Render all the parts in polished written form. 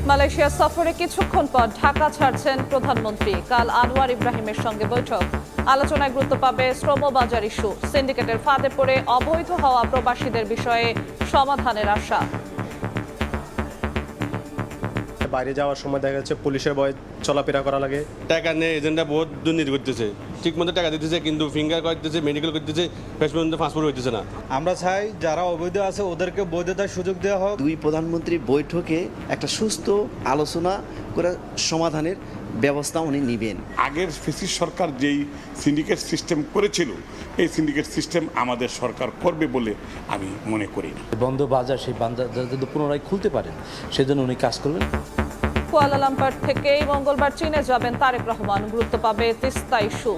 Malaysia সফরে কিছুক্ষণ পর ঢাকা ছাড়ছেন প্রধানমন্ত্রী। কাল আনোয়ার ইব্রাহিমের সঙ্গে বৈঠক। আলোচনায় গুরুত্ব পাবে শ্রমবাজার ইস্যু। সিন্ডিকেটের ফাঁদে পড়ে অবৈধ হওয়া প্রবাসীদের বিষয়ে সমাধানের আশা। বাইরে যাওয়ার সময় দেখা যাচ্ছে পুলিশের ভয়ে চলাফেরা করা লাগে। টাকা নিয়ে এজেন্টরা বহুত দুর্নীতি করতেছে, ঠিক মতো টাকা দিতেছে কিন্তু ফিঙ্গার করতেছে, মেডিকেল করতেছে, শেষ পর্যন্ত পাসপোর্ট হইতেছে না। আমরা চাই যারা অবৈধ আছে ওদেরকে বৈধতার সুযোগ দেওয়া হোক। দুই প্রধানমন্ত্রীর বৈঠকে একটা সুস্থ আলোচনা করে সমাধানের ব্যবস্থা উনি নেবেন। আগের ফেসিস সরকার যেই সিন্ডিকেট সিস্টেম করেছিল এই সিন্ডিকেট সিস্টেম আমাদের সরকার করবে বলে আমি মনে করি না। বন্ধ বাজার সেই বাজার যদি পুনরায় খুলতে পারেন সেজন্য উনি কাজ করবেন। কুয়ালালামপুর থেকেই মঙ্গলবার চীনে যাবেন তারেক রহমান। গুরুত্ব পাবে তিস্তা ইস্যু।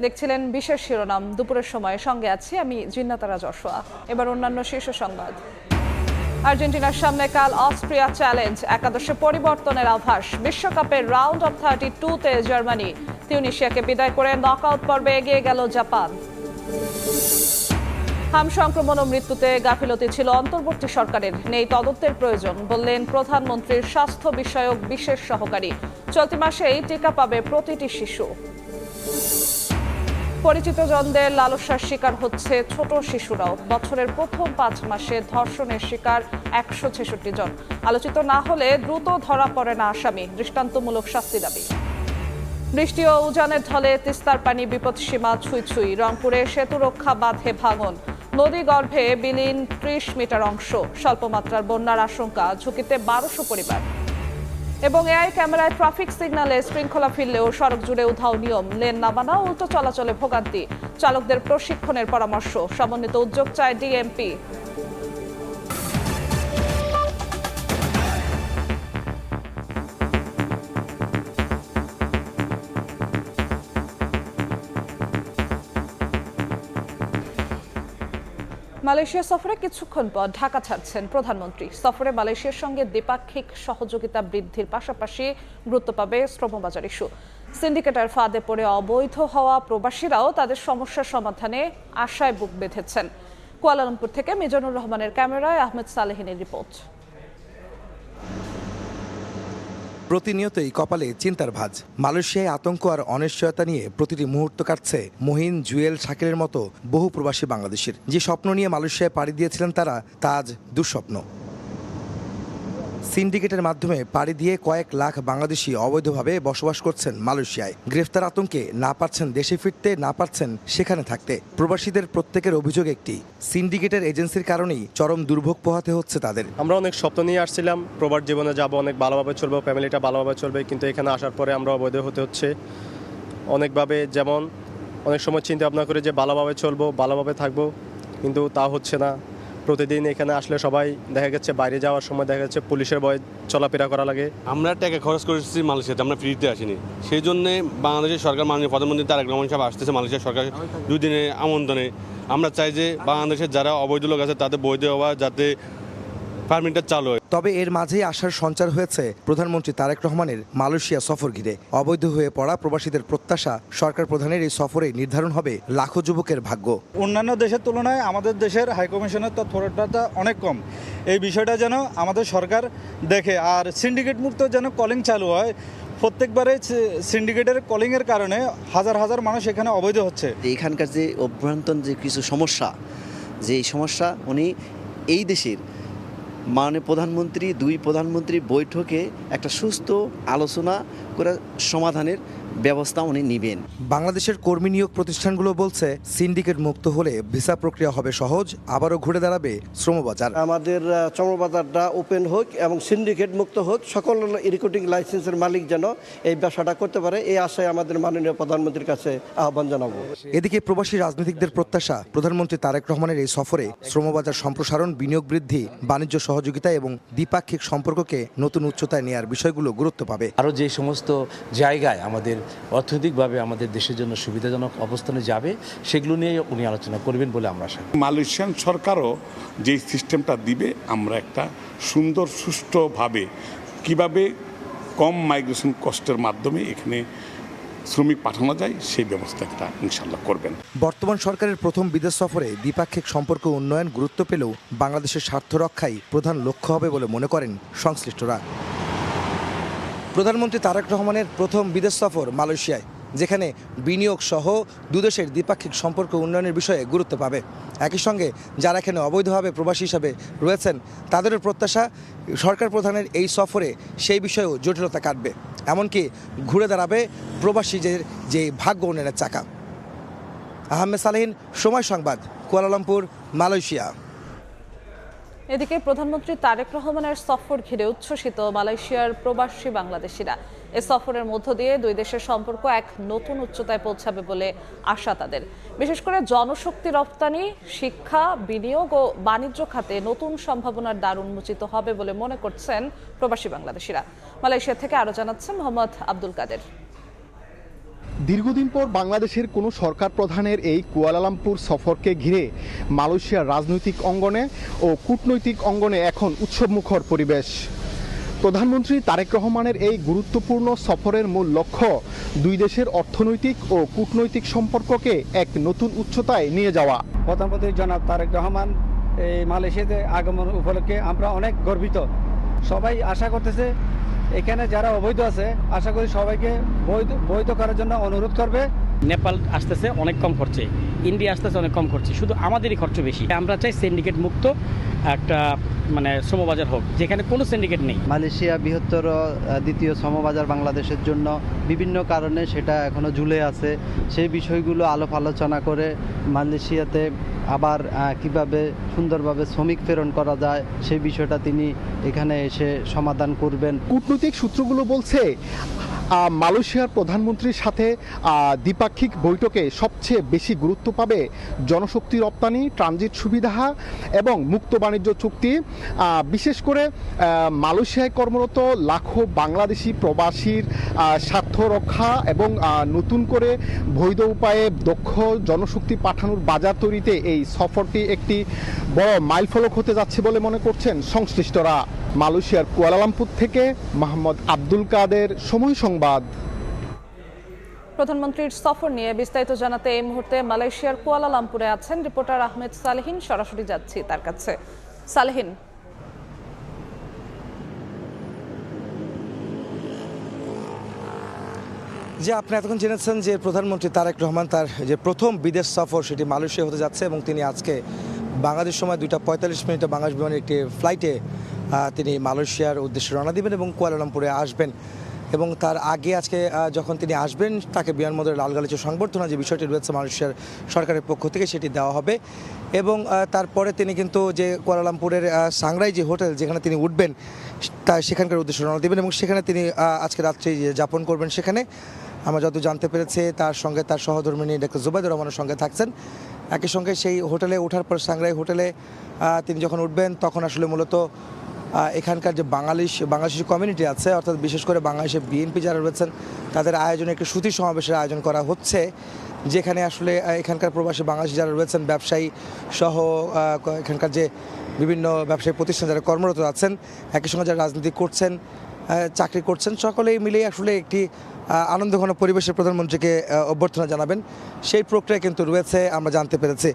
দেখছিলেন বিশেষ শিরোনাম। দুপুরের সময় সঙ্গে আছি আমি জিন্নাতারা যশোয়া। এবার অন্যান্য শীর্ষ সংবাদ। আর্জেন্টিনার সামনে কাল অস্ট্রিয়া চ্যালেঞ্জ। একাদশে পরিবর্তনের আভাস। বিশ্বকাপের রাউন্ড অফ 32-তে জার্মানি তিউনিশিয়াকে বিদায় করে নকআউট পর্বে এগিয়ে গেল জাপান। হাম সংক্রমণ ও মৃত্যুতে গাফিলতি ছিল অন্তর্বর্তী সরকারের, নেই তদন্তের প্রয়োজন বললেন প্রধানমন্ত্রীর স্বাস্থ্য বিষয়ক বিশেষ সহকারী। চলতি মাসেই টিকা পাবে প্রতিটি শিশু। পরিচিত জনদের লালসার শিকার হচ্ছে ছোট শিশুরাও। বছরের প্রথম 5 মাসে ধর্ষণের শিকার 166 জন। আলোচিত না হলে দ্রুত ধরা পড়ে না আসামি, দৃষ্টান্তমূলক শাস্তি দাবি। বৃষ্টি ও উজানের ঢলে তিস্তার পানি বিপদসীমা ছুঁই ছুঁই। রংপুরে সেতু রক্ষা বাঁধে ভাঙন। নদী গর্ভে বিলীন 30 মিটার অংশ। স্বল্পমাত্রার বন্যার আশঙ্কা, ঝুঁকিতে 1200 পরিবার। এবং এআই ক্যামেরায় ট্রাফিক সিগন্যালে শৃঙ্খলা ফিরলেও সড়ক জুড়ে উধাও নিয়ম। লেন না মানা, উল্টো চলাচলে ভোগান্তি। চালকদের প্রশিক্ষণের পরামর্শ। সমন্বিত উদ্যোগ চায় ডিএমপি। মালয়েশিয়া সফরে কিছুক্ষণ পর ঢাকা ছাড়ছেন প্রধানমন্ত্রী। সফরে মালয়েশিয়ার সঙ্গে দ্বিপাক্ষিক সহযোগিতা বৃদ্ধির পাশাপাশি গুরুত্ব পাবে শ্রমবাজার ইস্যু। সিন্ডিকেটের ফাঁদে পড়ে অবৈধ হওয়া প্রবাসীরাও তাদের সমস্যার সমাধানে আশায় বুক বেঁধেছেন। কুয়ালালামপুর থেকে মিজানুর রহমানের ক্যামেরায় আহমেদ সালেহিনের রিপোর্ট। প্রতিনিয়তই কপালে চিন্তার ভাঁজ। মালয়েশিয়ায় আতঙ্ক আর অনিশ্চয়তা নিয়ে প্রতিটি মুহূর্ত কাটছে মহিন, জুয়েল, শাকিলের মতো বহু প্রবাসী বাংলাদেশের। যে স্বপ্ন নিয়ে মালয়েশিয়ায় পাড়ি দিয়েছিলেন তারা, তা আজ দুঃস্বপ্ন। সিন্ডিকেটের মাধ্যমে পাড়ি দিয়ে কয়েক লাখ বাংলাদেশি অবৈধভাবে বসবাস করছেন মালয়েশিয়ায়। গ্রেফতার আতঙ্কে না পারছেন দেশে ফিরতে, না পারছেন সেখানে থাকতে। প্রবাসীদের প্রত্যেকের অভিযোগ একটি, সিন্ডিকেটের এজেন্সির কারণেই চরম দুর্ভোগ পোহাতে হচ্ছে তাদের। আমরা অনেক স্বপ্ন নিয়ে আসছিলাম, প্রবাস জীবনে যাব, অনেক ভালোভাবে চলবো, ফ্যামিলিটা ভালোভাবে চলবে, কিন্তু এখানে আসার পরে আমরা অবৈধ হতে হচ্ছে অনেকভাবে। যেমন অনেক সময় চিন্তা ভাবনা করে যে ভালোভাবে চলবো, ভালোভাবে থাকবো, কিন্তু তা হচ্ছে না। প্রতিদিন এখানে আসলে সবাই দেখা যাচ্ছে বাইরে যাওয়ার সময় দেখা যাচ্ছে পুলিশের ভয়ে চলাফেরা করা লাগে। আমরা টাকা খরচ করেছি মালয়েশিয়াতে, আমরা ফ্রিতে আসিনি। সেই জন্যে বাংলাদেশের সরকার, মাননীয় প্রধানমন্ত্রী তারেক রহমান সাহেব আসতেছে মালয়েশিয়া সরকার 2 দিনের আমন্ত্রণে। আমরা চাই যে বাংলাদেশের যারা অবৈধ লোক আছে তাদের বৈধ হওয়া, যাতে পারমিটটা চালু হয়। তবে এর মাঝেই আশার সঞ্চার হয়েছে প্রধানমন্ত্রী তারেক রহমানের মালয়েশিয়া সফর ঘিরে। অবৈধ হয়ে পড়া প্রবাসীদের প্রত্যাশা, সরকার প্রধানের এই সফরে নির্ধারণ হবে লাখো যুবকের ভাগ্য। অন্যান্য দেশের তুলনায় আমাদের দেশের হাইকমিশনের তৎপরতা অনেক কম। এই বিষয়টা যেন আমাদের সরকার দেখে, আর সিন্ডিকেট মুক্ত যেন কলিং চালু হয়। প্রত্যেকবারে সিন্ডিকেটের কলিংয়ের কারণে হাজার হাজার মানুষ এখানে অবৈধ হচ্ছে। এখানকার যে অভ্যন্তরীণ যে কিছু সমস্যা, যে এই সমস্যা উনি এই দেশের মাননীয় প্রধানমন্ত্রী, দুই প্রধানমন্ত্রী বৈঠকে একটা সুস্থ আলোচনা করে সমাধানের ব্যবস্থা উনি নেবেন। বাংলাদেশের কর্মী নিয়োগ প্রতিষ্ঠানগুলো বলছে সিন্ডিকেট মুক্ত হলে ভিসা প্রক্রিয়া হবে সহজ, আবারও ঘুরে দাঁড়াবে শ্রমবাজার। আমাদের শ্রমবাজারটা ওপেন হোক এবং সিন্ডিকেট মুক্ত হোক, সকল রিক্রুটিং লাইসেন্সের মালিক যেন এই ব্যবসাটা করতে পারে, এই আশায় আমাদের মাননীয় প্রধানমন্ত্রীর কাছে আহ্বান জানাবো। এদিকে প্রবাসী রাজনীতিকদের প্রত্যাশা, প্রধানমন্ত্রী তারেক রহমানের এই সফরে শ্রমবাজার সম্প্রসারণ, বিনিয়োগ বৃদ্ধি, বাণিজ্য সহযোগিতা এবং দ্বিপাক্ষিক সম্পর্ককে নতুন উচ্চতায় নেওয়ার বিষয়গুলো গুরুত্ব পাবে। আরও যে সমস্ত জায়গায় আমাদের অর্থনৈতিকভাবে আমাদের দেশের জন্য সুবিধাজনক অবস্থানে যাবে সেগুলো নিয়ে উনি আলোচনা করবেন বলে আমরা আশা করি। মালয়েশিয়ান সরকারও যেই সিস্টেমটা দিবে আমরা একটা সুন্দর সুষ্ঠুভাবে কিভাবে কম মাইগ্রেশন কস্টের মাধ্যমে এখানে শ্রমিক পাঠানো যায় সেই ব্যবস্থাটা ইনশাল্লাহ করবেন। বর্তমান সরকারের প্রথম বিদেশ সফরে দ্বিপাক্ষিক সম্পর্ক উন্নয়ন গুরুত্ব পেলেও বাংলাদেশের স্বার্থ রক্ষাই প্রধান লক্ষ্য হবে বলে মনে করেন সংশ্লিষ্টরা। প্রধানমন্ত্রী তারেক রহমানের প্রথম বিদেশ সফর মালয়েশিয়ায়, যেখানে বিনিয়োগ সহ দুদেশের দ্বিপাক্ষিক সম্পর্ক উন্নয়নের বিষয়ে গুরুত্ব পাবে। একই সঙ্গে যারা এখানে অবৈধভাবে প্রবাসী হিসাবে রয়েছেন তাদেরও প্রত্যাশা সরকার প্রধানের এই সফরে সেই বিষয়েও জটিলতা কাটবে, এমনকি ঘুরে দাঁড়াবে প্রবাসীদের যে ভাগ্য উন্নয়নের চাকা। আহমেদ সালেহিন, সময় সংবাদ, কুয়ালালামপুর, মালয়েশিয়া। এদিকে প্রধানমন্ত্রী তারেক রহমানের সফর ঘিরে উচ্ছ্বসিত মালয়েশিয়ার প্রবাসী বাংলাদেশিরা। এ সফরের মধ্য দিয়ে দুই দেশের সম্পর্ক এক নতুন উচ্চতায় পৌঁছাবে বলে আশা তাদের। বিশেষ করে জনশক্তি রপ্তানি, শিক্ষা, বিনিয়োগ ও বাণিজ্য খাতে নতুন সম্ভাবনার দ্বার উন্মোচিত হবে বলে মনে করছেন প্রবাসী বাংলাদেশিরা। মালয়েশিয়া থেকে আরও জানাচ্ছেন মোহাম্মদ আব্দুল কাদের। দীর্ঘদিন পর বাংলাদেশের কোনো সরকার প্রধানের এই কুয়ালালামপুর সফরকে ঘিরে মালয়েশিয়ার রাজনৈতিক অঙ্গনে ও কূটনৈতিক অঙ্গনে এখন উৎসবমুখর পরিবেশ। প্রধানমন্ত্রী তারেক রহমানের এই গুরুত্বপূর্ণ সফরের মূল লক্ষ্য দুই দেশের অর্থনৈতিক ও কূটনৈতিক সম্পর্ককে এক নতুন উচ্চতায় নিয়ে যাওয়া। প্রধানমন্ত্রী জনাব তারেক রহমান এই মালয়েশিয়াতে আগমন উপলক্ষে আমরা অনেক গর্বিত। সবাই আশা করতেছে এখানে যারা অবৈধ আছে আশা করি সবাইকে বৈধ করার জন্য অনুরোধ করবে। নেপাল আসতেছে অনেক কম খরচে, ইন্ডিয়া আসতেছে অনেক কম খরচে, শুধু আমাদেরই খরচ বেশি। আমরা চাই সিন্ডিকেট মুক্ত একটা শ্রমবাজার হোক, যেখানে কোনো সিন্ডিকেট নেই। মালয়েশিয়া বৃহত্তর দ্বিতীয় শ্রমবাজার বাংলাদেশের জন্য বিভিন্ন কারণে সেটা এখনো ঝুলে আছে। সেই বিষয়গুলো আলাপ আলোচনা করে মালয়েশিয়াতে আবার কিভাবে সুন্দরভাবে শ্রমিক প্রেরণ করা যায় সেই বিষয়টা তিনি এখানে এসে সমাধান করবেন। কূটনৈতিক সূত্রগুলো বলছে মালয়েশিয়ার প্রধানমন্ত্রীর সাথে দ্বিপাক্ষিক বৈঠকে সবচেয়ে বেশি গুরুত্ব পাবে জনশক্তি রপ্তানি, ট্রানজিট সুবিধা এবং মুক্ত বাণিজ্য চুক্তি। বিশেষ করে মালয়েশিয়ায় কর্মরত লাখো বাংলাদেশি প্রবাসীর স্বার্থ রক্ষা এবং নতুন করে বৈধ উপায়ে দক্ষ জনশক্তি পাঠানোর বাজার তৈরিতে এই সফরটি একটি বড় মাইলফলক হতে যাচ্ছে বলে মনে করছেন সংশ্লিষ্টরা। মালয়েশিয়ার কুয়ালালামপুর থেকে মোহাম্মদ আব্দুল কাদের, সময় সংবাদ। প্রধানমন্ত্রীর সফর নিয়ে বিস্তারিত জানাতে এই মুহূর্তে মালয়েশিয়ার কুয়ালালামপুরে আছেন রিপোর্টার আহমেদ সালেহিন। সরাসরি যাচ্ছি তার কাছে। সালেহিন, যে আপনি এতক্ষণ জেনেছেন যে প্রধানমন্ত্রী তারেক রহমান তার যে প্রথম বিদেশ সফর সেটি মালয়েশিয়া হতে যাচ্ছে এবং তিনি আজকে বাংলাদেশ সময় 2:45 বাংলাদেশ বিমানের একটি ফ্লাইটে তিনি মালয়েশিয়ার উদ্দেশ্যে রওনা দিবেন এবং কুয়ালালামপুরে আসবেন। এবং তার আগে আজকে যখন তিনি আসবেন তাকে বিমানবন্দরে লাল গালিচা সংবর্ধনা যে বিষয়টি রয়েছে মালয়েশিয়ার সরকারের পক্ষ থেকে সেটি দেওয়া হবে। এবং তারপরে তিনি কিন্তু যে কুয়ালালামপুরের সাংরাই যে হোটেল যেখানে তিনি উঠবেন তা সেখানকার উদ্দেশ্যে রওনা দেবেন এবং সেখানে তিনি আজকে রাত্রি যাপন করবেন। সেখানে আমরা যত জানতে পেরেছি তার সঙ্গে তার সহধর্মিণী ডক্টর জুবাইদুর রহমানের সঙ্গে থাকছেন। একই সঙ্গে সেই হোটেলে ওঠার পর সাংরাই হোটেলে তিনি যখন উঠবেন তখন আসলে মূলত এখানকার যে বাংলাদেশি কমিউনিটি আছে, অর্থাৎ বিশেষ করে বাংলাদেশে বিএনপি যারা রয়েছেন তাদের আয়োজনে একটি সুধী সমাবেশের আয়োজন করা হচ্ছে, যেখানে আসলে এখানকার প্রবাসী বাংলাদেশি যারা রয়েছেন ব্যবসায়ী সহ এখানকার যে বিভিন্ন ব্যবসায়ী প্রতিষ্ঠান যারা কর্মরত আছেন, একই সঙ্গে যারা রাজনীতি করছেন, চাকরি করছেন, সকলেই মিলে আসলে একটি আনন্দঘন পরিবেশে প্রধানমন্ত্রীকে অভ্যর্থনা জানাবেন সেই প্রক্রিয়া কিন্তু রয়েছে আমরা জানতে পেরেছি।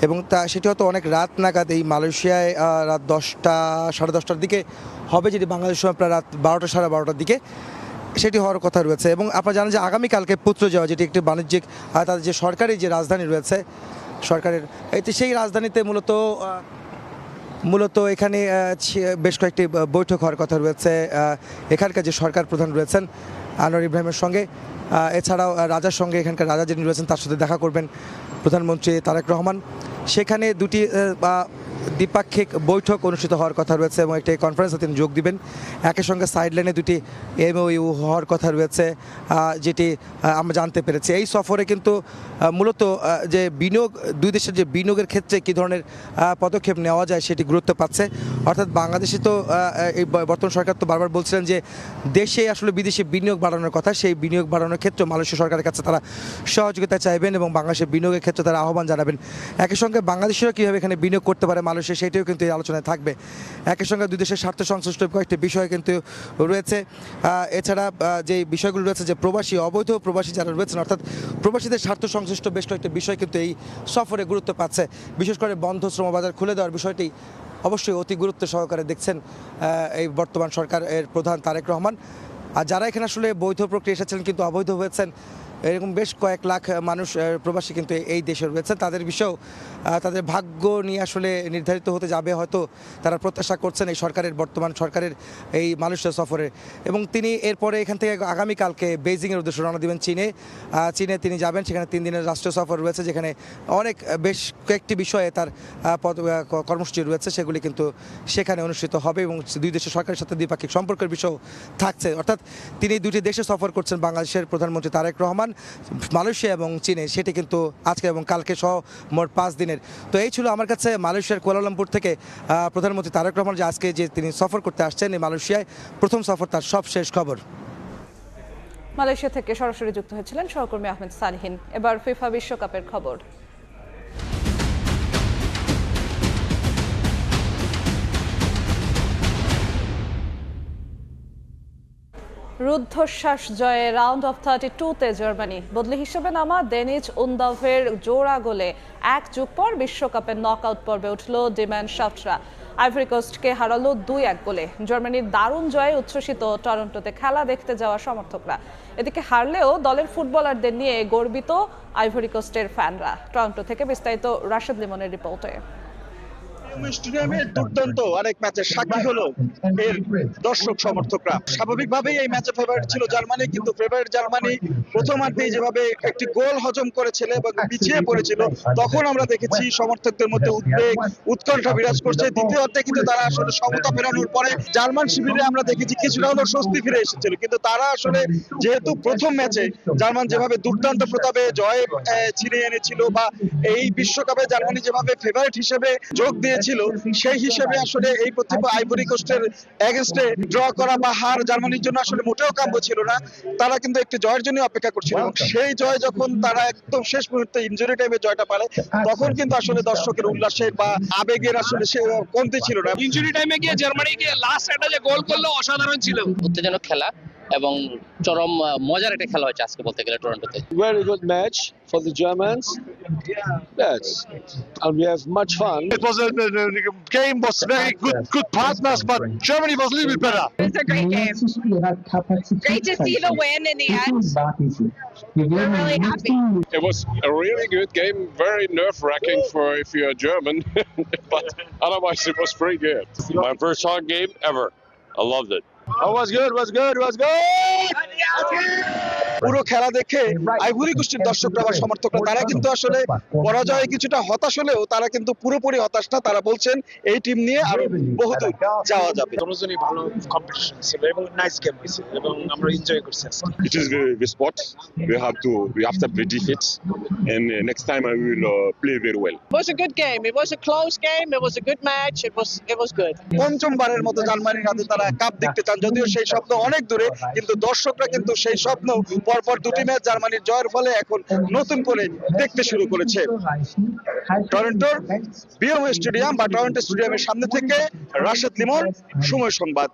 এবং সেটি হয়তো অনেক রাত নাগাদ এই মালয়েশিয়ায় রাত 10টা সাড়ে 10টার দিকে হবে, যেটি বাংলাদেশ সময় প্রায় রাত 12টা সাড়ে 12টার দিকে সেটি হওয়ার কথা রয়েছে। এবং আপনারা জানেন যে আগামীকালকে পুত্রজয়া, যেটি একটি বাণিজ্যিক তাদের যে সরকারি যে রাজধানী রয়েছে সরকারের, সেই রাজধানীতে মূলত এখানে বেশ কয়েকটি বৈঠক হওয়ার কথা রয়েছে এখানকার যে সরকার প্রধান রয়েছেন আনোয়ার ইব্রাহিমের সঙ্গে। এছাড়াও রাজার সঙ্গে এখানকার রাজা যিনি রয়েছেন তার সাথে দেখা করবেন প্রধানমন্ত্রী তারেক রহমান। সেখানে দুটি দ্বিপাক্ষিক বৈঠক অনুষ্ঠিত হওয়ার কথা রয়েছে এবং একটি কনফারেন্সে তিনি যোগ দিবেন। একই সঙ্গে সাইডলাইনে দুটি এমওইউ হওয়ার কথা রয়েছে যেটি আমরা জানতে পেরেছি। এই সফরে কিন্তু মূলত যে বিনিয়োগ, দুই দেশের যে বিনিয়োগের ক্ষেত্রে কী ধরনের পদক্ষেপ নেওয়া যায় সেটি গুরুত্ব পাচ্ছে। অর্থাৎ বাংলাদেশে তো এই বর্তমান সরকার তো বারবার বলছিলেন যে দেশে আসলে বিদেশি বিনিয়োগ বাড়ানোর কথা, সেই বিনিয়োগ বাড়ানোর ক্ষেত্রে মালয়েশিয়া সরকারের কাছে তারা সহযোগিতা চাইবেন এবং বাংলাদেশের বিনিয়োগের ক্ষেত্রে তারা আহ্বান জানাবেন। একই সঙ্গে বাংলাদেশিরা কীভাবে এখানে বিনিয়োগ করতে পারে মালয়েশিয়া প্রবাসী, সেটিও কিন্তু এই আলোচনায় থাকবে। একই সঙ্গে দুই দেশের স্বার্থ সংশ্লিষ্ট কয়েকটি বিষয় কিন্তু রয়েছে। এছাড়া যে বিষয়গুলো রয়েছে, যে প্রবাসী, অবৈধ প্রবাসী যারা রয়েছেন, অর্থাৎ প্রবাসীদের স্বার্থ সংশ্লিষ্ট বেশ কয়েকটি বিষয় কিন্তু এই সফরে গুরুত্ব পাচ্ছে। বিশেষ করে বন্ধ শ্রমবাজার খুলে দেওয়ার বিষয়টি অবশ্যই অতি গুরুত্ব সহকারে দেখছেন এই বর্তমান সরকারের প্রধান তারেক রহমান। আর যারা এখানে আসলে বৈধ প্রক্রিয়া এসেছিলেন কিন্তু অবৈধ হয়েছেন, এরকম বেশ কয়েক লাখ মানুষ প্রবাসী কিন্তু এই দেশে রয়েছে, তাদের বিষয়েও তাদের ভাগ্য নিয়ে আসলে নির্ধারিত হতে যাবে হয়তো তারা প্রত্যাশা করছেন এই সরকারের, বর্তমান সরকারের এই মালয়েশিয়া সফরে। এবং তিনি এরপরে এখান থেকে আগামীকালকে বেইজিংয়ের উদ্দেশ্যে রওনা দেবেন চীনে তিনি যাবেন। সেখানে 3 দিনের রাষ্ট্রীয় সফর রয়েছে, যেখানে অনেক বেশ কয়েকটি বিষয়ে তার কর্মসূচি রয়েছে, সেগুলি কিন্তু সেখানে অনুষ্ঠিত হবে এবং দুই দেশের সরকারের সাথে দ্বিপাক্ষিক সম্পর্কের বিষয় থাকছে। অর্থাৎ তিনি দুটি দেশে সফর করছেন, বাংলাদেশের প্রধানমন্ত্রী তারেক রহমান, মালয়েশিয়া এবং চীনে, সেটি কিন্তু আজকে এবং কালকে সহ মোট 5 দিনের। তো এই ছিল আমার কাছে মালয়েশিয়ার কুয়ালালামপুর থেকে প্রধানমন্ত্রী তারেক রহমান যে আজকে যে তিনি সফর করতে আসছেন এই মালয়েশিয়ায়, প্রথম সফর, তার সব শেষ খবর। মালয়েশিয়া থেকে সরাসরি যুক্ত হয়েছিলেন সহকর্মী আহমেদ সালহিন। এবার ফিফা বিশ্বকাপের খবর। রুদ্ধশ্বাস জয়ে রাউন্ড অফ 32-তে জার্মানি। বদলি হিসেবে নামা ডেনিজ উনদাভের জোড়া গোলে 1 যুগ পর বিশ্বকাপের নকআউট পর্বে উঠল ডিম্যান শাফটরা। আইভরি কোস্টকে হারালো 2-1 গোলে। জার্মানির দারুণ জয়ে উচ্ছ্বসিত টরন্টোতে খেলা দেখতে যাওয়া সমর্থকরা। এদিকে হারলেও দলের ফুটবলারদের নিয়ে গর্বিত আইভরি কোস্টের ফ্যানরা। টরন্টো থেকে বিস্তারিত রাশেদ লিমনের রিপোর্টে। স্টেডিয়ামে দুর্দান্ত অনেক ম্যাচের সাক্ষী হলো এর দর্শক সমর্থকরা। স্বাভাবিকভাবেই এই ম্যাচে ফেভারিট ছিল জার্মানি, কিন্তু ফেভারিট জার্মানি প্রথমার্ধেই যেভাবে একটি গোল হজম করেছিল এবং পিছিয়ে পড়েছিল, তখন আমরা দেখেছি সমর্থকদের মধ্যে উদ্বেগ, উৎকণ্ঠা বিরাজ করছে। দ্বিতীয়ার্ধে কিন্তু তারা আসলে সমতা ফেরানোর পরে জার্মান শিবিরে আমরা দেখেছি কিছুটা হলেও স্বস্তি ফিরে এসেছিল। কিন্তু তারা আসলে যেহেতু প্রথম ম্যাচে জার্মান যেভাবে দুর্দান্ত প্রতাপে জয় ছিনিয়ে এনেছিল, বা এই বিশ্বকাপে জার্মানি যেভাবে ফেভারিট হিসেবে যোগ দিয়ে ছিল, সেই হিসেবে আসলে এই প্রতিপক্ষ আইভরি কোস্টের এগেইনস্টে ড্র করা বা হার জার্মানির জন্য আসলে মোটেও কাম্য ছিল না। তারা কিন্তু একটি জয়ের জন্য অপেক্ষা করছিল এবং সেই জয় যখন তারা একদম শেষ মুহূর্তে ইনজুরি টাইমে জয়টা পারে, তখন কিন্তু আসলে দর্শকের উল্লাসের বা আবেগের আসলে সে কমতি ছিল না। ইনজুরি টাইমে গিয়ে জার্মানি গিয়ে লাস্ট একটা যে গোল করলো অসাধারণ ছিল। উত্তেজনক খেলা এবং চরম মজার একটা খেলা হয়েছে আজকে বলতে গেলে টরন্টোতে। Very good match for the Germans. Yes, and we have much fun. It was the game was very good partners, but Germany was a little bit better. It's a great game. Great to see the win in the end. We're really happy. It was a really good game, very nerve-wracking for if you're German, but otherwise it was pretty good. My first hard game ever. I loved it. Oh, was good. পুরো খেলা দেখে ivory কোস্টের দর্শকরা বা সমর্থকরা তারা কিন্তু আসলে পরাজয়ে কিছুটা হতাশ হলেও তারা কিন্তু পুরোপুরি হতাশ না। তারা বলছেন এই টিম নিয়ে আরো বহুদূর যাওয়া যাবে। দুজনই ভালো কম্পিটিশন ছিল এবং নাইস গেম হয়েছিল এবং আমরা এনজয় করছি আজকে। It is the sport. We have to be defeat, and next time I will play very well. It was a good game. It was a close game. It was a good match. It was good. পঞ্চমবারের মতো জার্মানির হাতে তারা cup দেখতে চান, যদিও সেই স্বপ্ন অনেক দূরে, কিন্তু দর্শকরা কিন্তু সেই স্বপ্ন পরপর দুটি ম্যাচ জার্মানির জয়ের ফলে এখন নতুন করে দেখতে শুরু করেছে। টরন্টোর বিএমও স্টেডিয়াম বা টরন্টো স্টেডিয়ামের সামনে থেকে রাশেদ লিমন, সময় সংবাদ।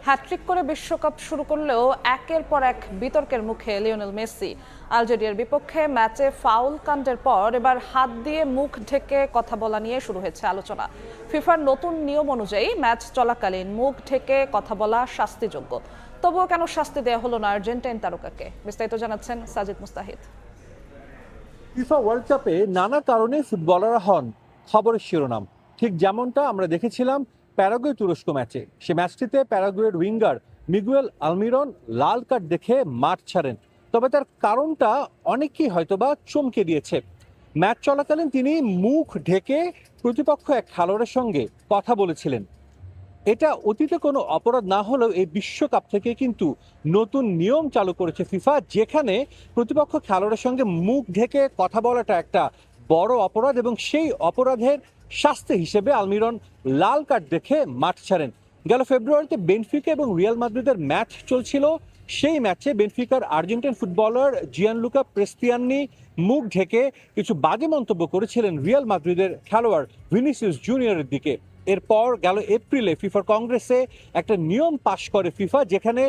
হ্যাট্রিক করে বিশ্বকাপ শুরু করলেও একের পর এক বিতর্কের মুখে লিওনেল মেসি। আলজেরিয়ার বিপক্ষে ম্যাচে ফাউল কাণ্ডের পর এবার হাত দিয়ে মুখ ঢেকে কথা বলা নিয়ে শুরু হয়েছে আলোচনা। ফিফার নতুন নিয়ম অনুযায়ী ম্যাচ চলাকালীন মুখ ঢেকে কথা বলা শাস্তিযোগ্য। তবুও কেন শাস্তি দেওয়া হলো না আর্জেন্টাইন তারকাকে? বিস্তারিত জানাচ্ছেন সাজিদ মুস্তাহিদ। ফিফা ওয়ার্ল্ড কাপে নানা কারণে ফুটবলাররা হন খবরের শিরোনাম। ঠিক যেমনটা আমরা দেখেছিলাম প্যারাগুয়ে তুরস্ক ম্যাচে। সে ম্যাচটিতে প্যারাগুয়ের উইঙ্গার মিগুয়েল আলমিরন লাল কার্ড দেখে মাঠ ছাড়েন। তবে তার কারণটা অনেকেই হয়তোবা চমকে দিয়েছে। ম্যাচ চলাকালীন তিনি মুখ ঢেকে প্রতিপক্ষ এক খেলোয়াড়ের সঙ্গে কথা বলেছিলেন। এটা অতীতে কোনো অপরাধ না হলেও এই বিশ্বকাপ থেকে কিন্তু নতুন নিয়ম চালু করেছে ফিফা, যেখানে প্রতিপক্ষ খেলোয়াড়ের সঙ্গে মুখ ঢেকে কথা বলাটা একটা বড় অপরাধ এবং সেই অপরাধের শাস্তি হিসেবে আলমিরন লাল কার্ড দেখে মাঠ ছাড়েন। গেল ফেব্রুয়ারিতে বেনফিকা এবং রিয়াল মাদ্রিদের ম্যাচ চলছিল, সেই ম্যাচে বেনফিকার আর্জেন্টাইন ফুটবলার জিয়ানলুকা প্রেস্তিয়ানি মুখ ঢেকে কিছু বাজে মন্তব্য করেছিলেন রিয়াল মাদ্রিদের খেলোয়াড় ভিনিসিয়াস জুনিয়রের দিকে। এরপর গেল এপ্রিলে ফিফার কংগ্রেসে একটা নিয়ম পাশ করে ফিফা, যেখানে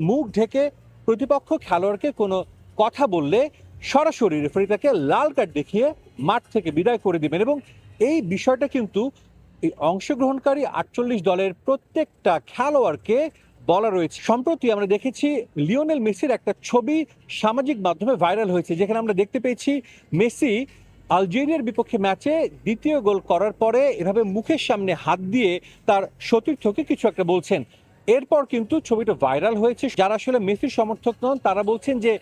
মুখ ঢেকে প্রতিপক্ষ খেলোয়াড়কে কোনো কথা বললে সরাসরি রেফারি তাকে লাল কার্ড দেখিয়ে মাঠ থেকে বিদায় করে দিবেন। এবং এই বিষয়টা কিন্তু এই অংশগ্রহণকারী 48 দলের প্রত্যেকটা খেলোয়াড়কে বলা রয়েছে। সম্প্রতি আমরা দেখেছি লিওনেল মেসির একটা ছবি সামাজিক মাধ্যমে ভাইরাল হয়েছে, যেখানে আমরা দেখতে পেয়েছি মেসি আলজেরিয়ার বিপক্ষে ম্যাচে দ্বিতীয় গোল করার পরে এভাবে মুখের সামনে হাত দিয়ে তার সতীর্থকে কিছু একটা বলছেন। এরপর কিন্তু ছবিটা ভাইরাল হয়েছে। যারা আসলে মেসির সমর্থক নন তারা বলছেন যে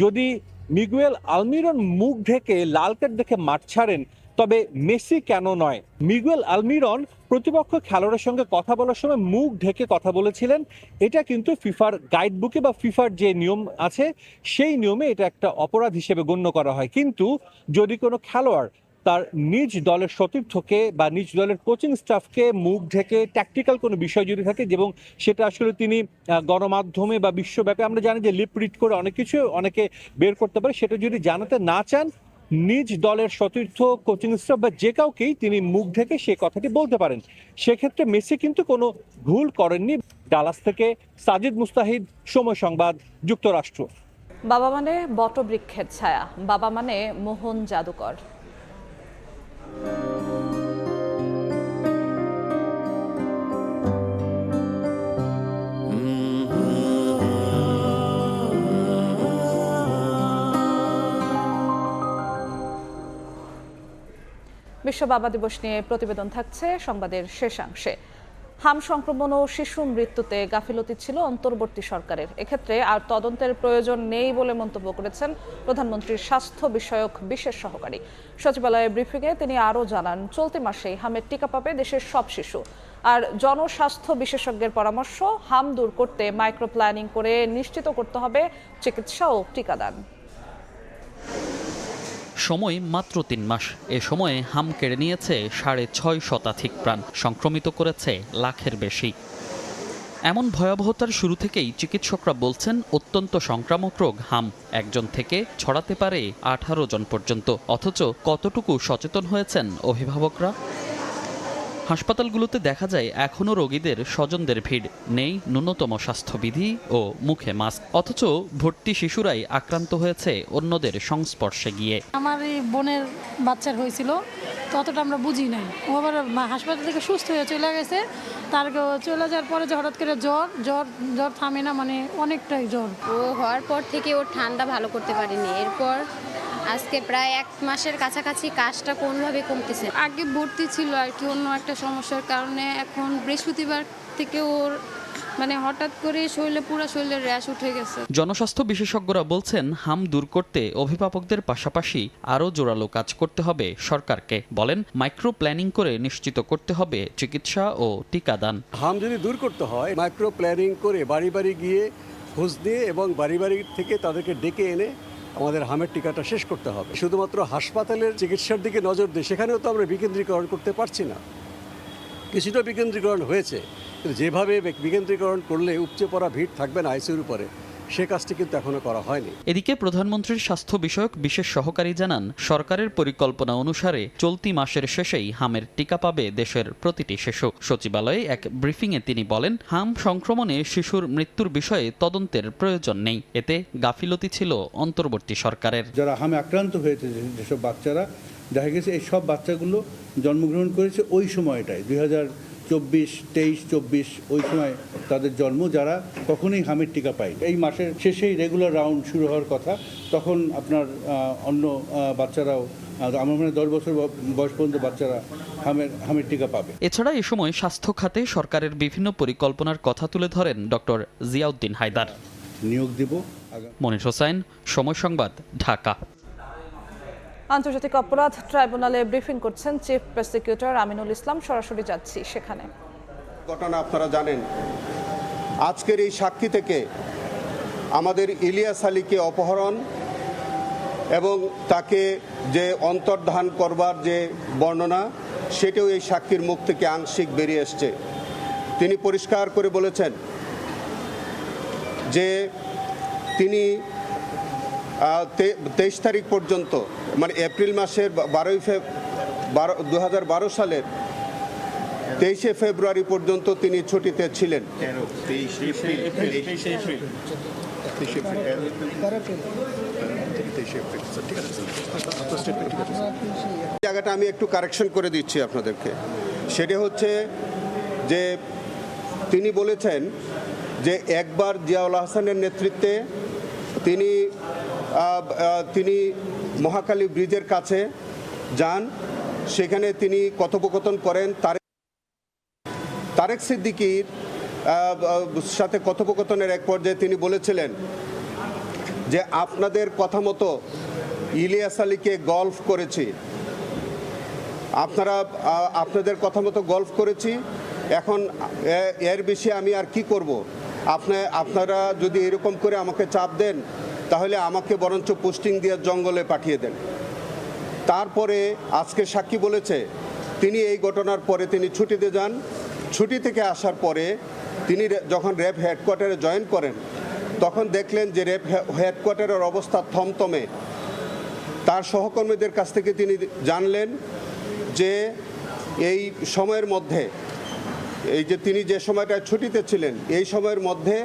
যদি মিগুয়েল আলমিরন মুখ ঢেকে লাল কার্ড দেখে মাঠ ছাড়েন, তবে মেসি কেন নয়? মিগুয়েল আলমিরন প্রতিপক্ষ খেলোয়াড়ের সঙ্গে কথা বলার সময় মুখ ঢেকে কথা বলেছিলেন। এটা কিন্তু ফিফার গাইড বুকে বা ফিফার যে নিয়ম আছে সেই নিয়মে এটা একটা অপরাধ হিসেবে গণ্য করা হয়। কিন্তু যদি কোনো খেলোয়াড় তার নিজ দলের সতীর্থকে বা নিজ দলের কোচিং স্টাফকে মুখ ঢেকে ট্যাকটিক্যাল কোনো বিষয় যদি থাকে, এবং সেটা আসলে তিনি গণমাধ্যমে বা বিশ্বব্যাপী আমরা জানি যে লিপ রিড করে অনেক কিছু অনেকে বের করতে পারে, সেটা যদি জানাতে না চান নিজ দলের সতীর্থ কোচিং স্টাফ বা যে কাউকেই তিনি মুখ ঢেকে সে কথাটি বলতে পারেন। সেক্ষেত্রে মেসি কিন্তু কোনো ভুল করেননি। ডালাস থেকে সাজিদ মুস্তাহিদ, সময় সংবাদ, যুক্তরাষ্ট্র। বাবা মানে বটবৃক্ষের ছায়া, বাবা মানে মোহন জাদুকর। বিশ্ব বাবা দিবস নিয়ে প্রতিবেদন থাকছে সংবাদের শেষাংশে। হাম সংক্রমণ ও শিশু মৃত্যুতে গাফিলতি ছিল অন্তর্বর্তী সরকারের, এক্ষেত্রে আর তদন্তের প্রয়োজন নেই বলে মন্তব্য করেছেন প্রধানমন্ত্রীর স্বাস্থ্য বিষয়ক বিশেষ সহকারী। সচিবালয়ের ব্রিফিংয়ে তিনি আরও জানান, চলতি মাসেই হামের টিকা পাবে দেশের সব শিশু। আর জনস্বাস্থ্য বিশেষজ্ঞের পরামর্শ, হাম দূর করতে মাইক্রো প্ল্যানিং করে নিশ্চিত করতে হবে চিকিৎসা ও টিকাদান। সময় মাত্র 3 মাস। এ সময়ে হাম কেড়ে নিয়েছে 6.5 শতাধিক প্রাণ, সংক্রমিত করেছে লাখের বেশি। এমন ভয়াবহতার শুরু থেকেই চিকিৎসকরা বলছেন অত্যন্ত সংক্রামক রোগ হাম একজন থেকে ছড়াতে পারে 18 জন পর্যন্ত। অথচ কতটুকু সচেতন হয়েছেন অভিভাবকরা? হাসপাতালগুলোতে দেখা যায় এখনও রোগীদের স্বজনদের ভিড়, নেই ন্যূনতম স্বাস্থ্যবিধি ও মুখে মাস্ক। অথচ ভর্তি শিশুরাই আক্রান্ত হয়েছে অন্যদের সংস্পর্শে গিয়ে। আমার এই বোনের বাচ্চার হয়েছিল, ততটা আমরা বুঝি নাই। ও আবার হাসপাতাল থেকে সুস্থ হয়ে চলে গেছে, তার চলে যাওয়ার পরে যে হঠাৎ করে জ্বর থামে না, মানে অনেকটাই জ্বর। ও হওয়ার পর থেকে ওর ঠান্ডা ভালো করতে পারিনি। এরপর আজকে প্রায় 1 মাসের কাছাকাছি কাজটা কোনোভাবে কমতেছে। আগে ভর্তি ছিল আর কি অন্য একটা সমস্যার কারণে, এখন বৃহস্পতিবার থেকে ওর মানে হঠাৎ করে পুরো শরীরে র্যাশ উঠে গেছে। জনস্বাস্থ্য বিশেষজ্ঞরা বলছেন হাম দূর করতে অভিভাবকদের পাশাপাশি আরও জোরালো কাজ করতে হবে সরকারকে। বলেন মাইক্রো প্ল্যানিং করে নিশ্চিত করতে হবে চিকিৎসা ও টিকাদান। হাম যদি দূর করতে হয় মাইক্রো প্ল্যানিং করে বাড়ি বাড়ি গিয়ে খোঁজ দিয়ে এবং বাড়ি বাড়ি থেকে তাদেরকে ডেকে এনে আমাদের হামের টিকাটা শেষ করতে হবে। শুধুমাত্র হাসপাতালের চিকিৎসার দিকে নজর দিয়ে সেখানেও তো আমরা বিকেন্দ্রীকরণ করতে পারছি না। কিছুটা বিকেন্দ্রীকরণ হয়েছে, কিন্তু যেভাবে বিকেন্দ্রীকরণ করলে উপচে পড়া ভিড় থাকবে না আইসিইউর উপরে, সে কাজটি কিন্তু এখনো করা হয়নি। এদিকে প্রধানমন্ত্রীর স্বাস্থ্য বিষয়ক বিশেষ সহকারী জানান, সরকারের পরিকল্পনা অনুসারে চলতি মাসের শেষেই হামের টিকা পাবে দেশের প্রতিটি শিশু। সচিবালয়ে এক ব্রিফিংয়ে তিনি বলেন, হাম সংক্রমণে শিশুর মৃত্যুর বিষয়ে তদন্তের প্রয়োজন নেই, এতে গাফিলতি ছিল অন্তর্বর্তী সরকারের। যারা হামে আক্রান্ত হয়েছে যেসব বাচ্চারা, দেখা গেছে এই সব বাচ্চাগুলো জন্মগ্রহণ করেছে ওই সময়টায় 2023-24 ওই সময় তাদের জন্ম, যারা কখনোই হামের টিকা পায়। এই মাসের শেষেই রেগুলার রাউন্ড শুরু হওয়ার কথা, তখন আপনার অন্য বাচ্চারাও, আমার মানে 10 বছর বয়স পর্যন্ত বাচ্চারা হামের টিকা পাবে। এছাড়া এ সময় স্বাস্থ্য খাতে সরকারের বিভিন্ন পরিকল্পনার কথা তুলে ধরেন ডক্টর জিয়াউদ্দিন হায়দার। নিয়োগ দিব। মনির হোসেন, সময় সংবাদ, ঢাকা। আন্তর্জাতিক অপরাধ ট্রাইব্যুনালে ব্রিফিং করছেন চিফ প্রসিকিউটর আমিনুল ইসলাম। সরাসরি যাচ্ছি সেখানে। ঘটনা আপনারা জানেন, আজকের এই সাক্ষী থেকে আমাদের ইলিয়াস আলীকে অপহরণ এবং তাকে যে অন্তর্ধান করবার যে বর্ণনা, সেটাও এই সাক্ষীর মুখ থেকে আংশিক বেরিয়ে এসছে। তিনি পরিষ্কার করে বলেছেন যে তিনি 23 তারিখ পর্যন্ত মানে এপ্রিল মাসের 2012 সালের 23 ফেব্রুয়ারি পর্যন্ত তিনি ছুটিতে ছিলেন। জায়গাটা আমি একটু কারেকশন করে দিচ্ছি আপনাদেরকে। সেটা হচ্ছে যে তিনি বলেছেন যে একবার জিয়াউল হাসানের নেতৃত্বে তিনি মহাখালী ব্রিজের কাছে যান, সেখানে তিনি কথোপকথন করেন। তারেক সিদ্দিকীর সাথে কথোপকথনের এক পর্যায়ে তিনি বলেছিলেন যে আপনাদের কথা মতো ইলিয়াস আলীকে গল্ফ করেছি, আপনাদের কথা মতো গল্ফ করেছি, এখন এর বেশি আমি আর কি করব? আপনারা যদি এরকম করে আমাকে চাপ দেন তাহলে আমাকে বরঞ্চ পোস্টিং দিয়ে জঙ্গলে পাঠিয়ে দেন। তারপরে আজকে সাক্ষী বলেছে তিনি এই ঘটনার পরে তিনি ছুটিতে যান। ছুটি থেকে আসার পরে তিনি যখন র্যাব হেডকোয়ার্টারে জয়েন করেন তখন দেখলেন যে র্যাব হেডকোয়ার্টারের অবস্থা থমথমে। তার সহকর্মীদের কাছ থেকে তিনি জানলেন যে এই সময়ের মধ্যে, এই যে তিনি যে সময়টায় ছুটিতে ছিলেন এই সময়ের মধ্যে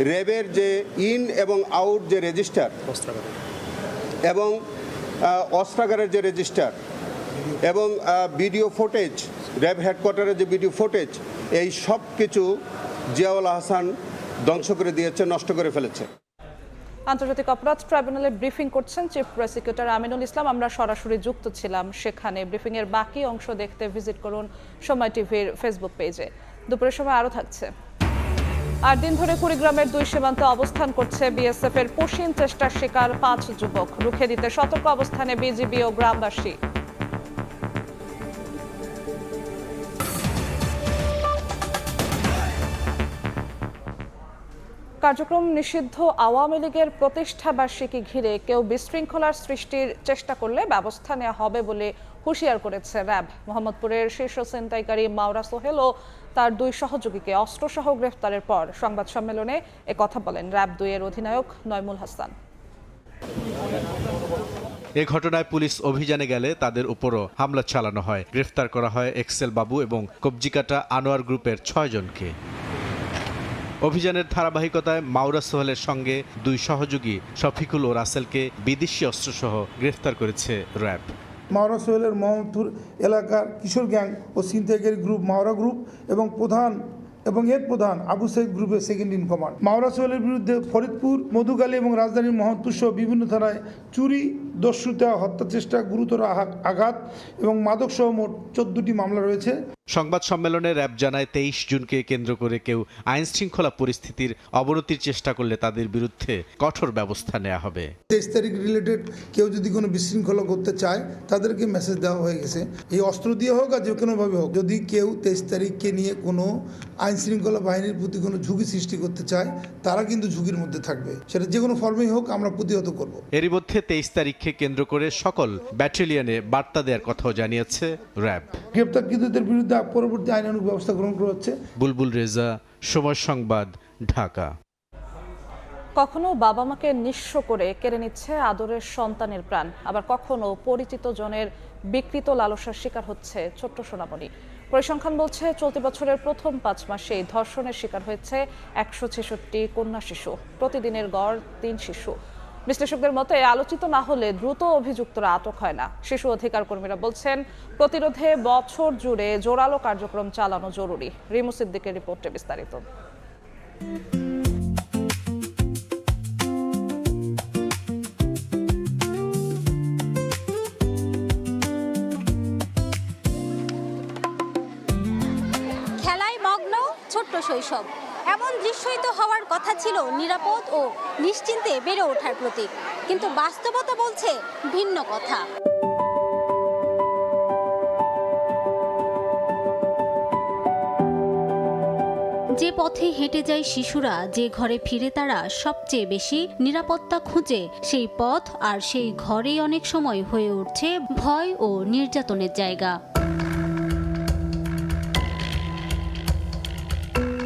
র্যাবের যে ইন এবং আউট যে রেজিস্টার এবং অস্ত্রাগারের যে রেজিস্টার এবং ভিডিও ফুটেজ, র্যাব হেডকোয়ার্টারের যে ভিডিও ফুটেজ, এই সব কিছু জিয়াউল হাসান ধ্বংস করে দিয়েছে, নষ্ট করে ফেলেছে। আন্তর্জাতিক অপরাধ ট্রাইব্যুনালে ব্রিফিং করছেন চিফ প্রসিকিউটর আমিনুল ইসলাম। আমরা সরাসরি যুক্ত ছিলাম সেখানে। ব্রিফিং এর বাকি অংশ দেখতে ভিজিট করুন সময় টিভির ফেসবুক পেজে। দুপুরের সময় আরও থাকছে। 8 দিন ধরে কুড়িগ্রামের 2 সীমান্তে অবস্থান করছে বিএসএফ এর পশ্চিম চেষ্টার শিকার 5 যুবক। রুখে দিতে সতর্ক অবস্থানে বিজিবি ও গ্রামবাসী। কার্যক্রম নিষিদ্ধ আওয়ামী লীগের প্রতিষ্ঠা বার্ষিকী ঘিরে কেউ বিশৃঙ্খলার সৃষ্টির চেষ্টা করলে ব্যবস্থা নেওয়া হবে বলে হুঁশিয়ার করেছে র্যাব। মোহাম্মদপুরের শীর্ষ ছিনতাইকারী মাওরা সোহেল ও তার 2 সহযোগীকে অস্ত্রসহ গ্রেফতারের পর সংবাদ সম্মেলনে কথা বলেন র্যাব 2 এর অধিনায়ক নয়মুল হাসান। এ ঘটনায় পুলিশ অভিযানে গেলে তাদের উপরও হামলা চালানো হয়। গ্রেফতার করা হয় এক্সেল বাবু এবং কবজিকাটা আনোয়ার গ্রুপের 6 জনকে। অভিযানের ধারাবাহিকতায় মাওরা সোহেলের সঙ্গে 2 সহযোগী শফিকুল ও রাসেলকে বিদেশি অস্ত্রসহ গ্রেফতার করেছে র্যাব। মাওরা সোহেলের মোহাম্মদপুর এলাকার কিশোর গ্যাং ও ছিনতাইকারী গ্রুপ মাওরা গ্রুপ এবং এর প্রধান আবু সাইদ গ্রুপের সেকেন্ড ইন কমান্ড। মাওরা সোহেলের বিরুদ্ধে ফরিদপুর, মধুখালী এবং রাজধানীর মোহাম্মদপুর সহ বিভিন্ন থানায় চুরি, দস্যুতা, হত্যা চেষ্টা, গুরুতর আঘাত এবং মাদকসহ মোট 14টি মামলা রয়েছে। সংবাদ সম্মেলনে র্যাব জানায় 23 জুনকে কেন্দ্র করে কেউ আইন শৃঙ্খলা পরিস্থিতির অবনতির চেষ্টা করলে তাদের বিরুদ্ধে কঠোর ব্যবস্থা নেওয়া হবে। 23 তারিখ রিলেটেড কেউ যদি কোনো বিশৃঙ্খলা করতে চায় তাদেরকে মেসেজ দেওয়া হয়ে গেছে, এই অস্ত্র দিয়ে হোক আর যে কোনোভাবে হোক, যদি কেউ 23 তারিখকে নিয়ে কোনো আইন শৃঙ্খলা বাহিনীর প্রতি কোনো ঝুঁকি সৃষ্টি করতে চায় তারা কিন্তু ঝুঁকির মধ্যে থাকবে, সেটা যে কোনো ফর্মেই হোক আমরা প্রতিহত করব। এরই মধ্যে 23 তারিখকে কেন্দ্র করে সকল ব্যাটালিয়নে বার্তা দেওয়ার কথাও জানিয়েছে র্যাব। গ্রেপ্তারকৃতদের বিরুদ্ধে পরবর্তী আইনানুগ ব্যবস্থা গ্রহণ করা হচ্ছে। বুলবুল রেজা, সময় সংবাদ, ঢাকা। কখনো বাবা মাকে নিঃস্ব করে কেড়ে নিচ্ছে আদরের সন্তানের প্রাণ, আবার কখনো পরিচিত জনের বিকৃত লালসার শিকার হচ্ছে ছোট্ট সোনামণি। পরিসংখ্যান বলছে চলতি বছরের প্রথম 5 মাসেই ধর্ষণের শিকার হয়েছে 166 কন্যা শিশু। প্রতিদিনের গড় 3 শিশু। বিশ্লেষকদের মতে আলোচিত না হলে দ্রুত অভিযুক্তরা আটক হয় না। শিশু অধিকার কর্মীরা বলছেন প্রতিরোধে বছর জুড়ে জোরালো কার্যক্রম চালানো জরুরি। রিমু সিদ্দিকের রিপোর্টে বিস্তারিত। খেলায় মগ্ন ছোট্ট শৈশব, এমন দৃশ্যই তো হওয়ার কথা ছিল নিরাপদ ও নিশ্চিন্তে বেড়ে ওঠার প্রতীক, কিন্তু বাস্তবতা বলছে ভিন্ন কথা। যে পথে হেঁটে যায় শিশুরা, যে ঘরে ফিরে তারা সবচেয়ে বেশি নিরাপত্তা খুঁজে, সেই পথ আর সেই ঘরেই অনেক সময় হয়ে উঠছে ভয় ও নির্যাতনের জায়গা।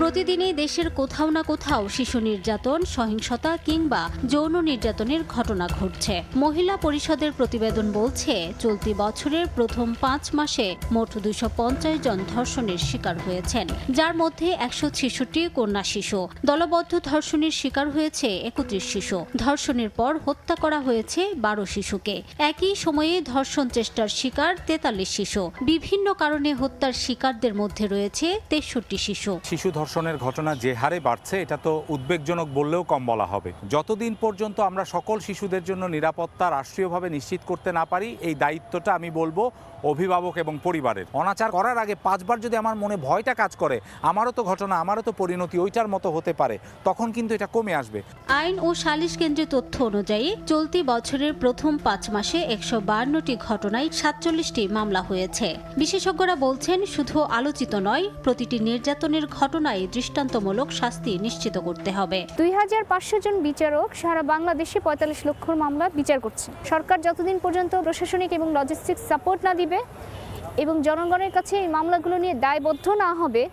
প্রতিদিনই দেশের কোথাও না কোথাও শিশু নির্যাতন, সহিংসতা কিংবা যৌন নির্যাতনের ঘটনা ঘটছে। মহিলা পরিষদের প্রতিবেদন বলছে, চলতি বছরের প্রথম 5 মাসে মোট 250 জন ধর্ষণের শিকার হয়েছেন, যার মধ্যে 166টি কন্যা শিশু। দলবদ্ধ ধর্ষণের শিকার হয়েছে 31 শিশু। ধর্ষণের পর হত্যা করা হয়েছে 12 শিশুকে। একই সময়ে ধর্ষণ চেষ্টার শিকার 43 শিশু। বিভিন্ন কারণে হত্যার শিকারদের মধ্যে রয়েছে 63 শিশু। শিশু ধর্ষণের ঘটনা যে হারে বাড়ছে, এটা তো উদ্বেগজনক বললেও কম বলা হবে। যতদিন পর্যন্ত আমরা সকল শিশুদের জন্য নিরাপত্তা রাষ্ট্রীয়ভাবে নিশ্চিত করতে না পারি, এই দায়িত্বটা আমি বলবো অভিভাবক এবং পরিবারের। অনাচার করার আগে 5 বার যদি আমার মনে ভয়টা কাজ করে, আমারও তো ঘটনা, আমারও তো পরিণতি ওইটার মতো হতে পারে, তখন কিন্তু এটা কমে আসবে। আইন ও সালিশ কেন্দ্রের তথ্য অনুযায়ী চলতি বছরের প্রথম 5 মাসে 152টি ঘটনায় 47টি মামলা হয়েছে। বিশেষজ্ঞরা বলছেন, শুধু আলোচিত নয়, প্রতিটি নির্যাতনের ঘটনায় দৃষ্টান্তমূলক শাস্তি নিশ্চিত করতে হবে। 2500 জন বিচারক সারা বাংলাদেশে 45 লক্ষ মামলা বিচার করছে। সরকার যতদিন পর্যন্ত প্রশাসনিক এবং লজিস্টিক সাপোর্ট না দিবে এবং জনগণের কাছে এই মামলাগুলো নিয়ে দায়বদ্ধ না হবে,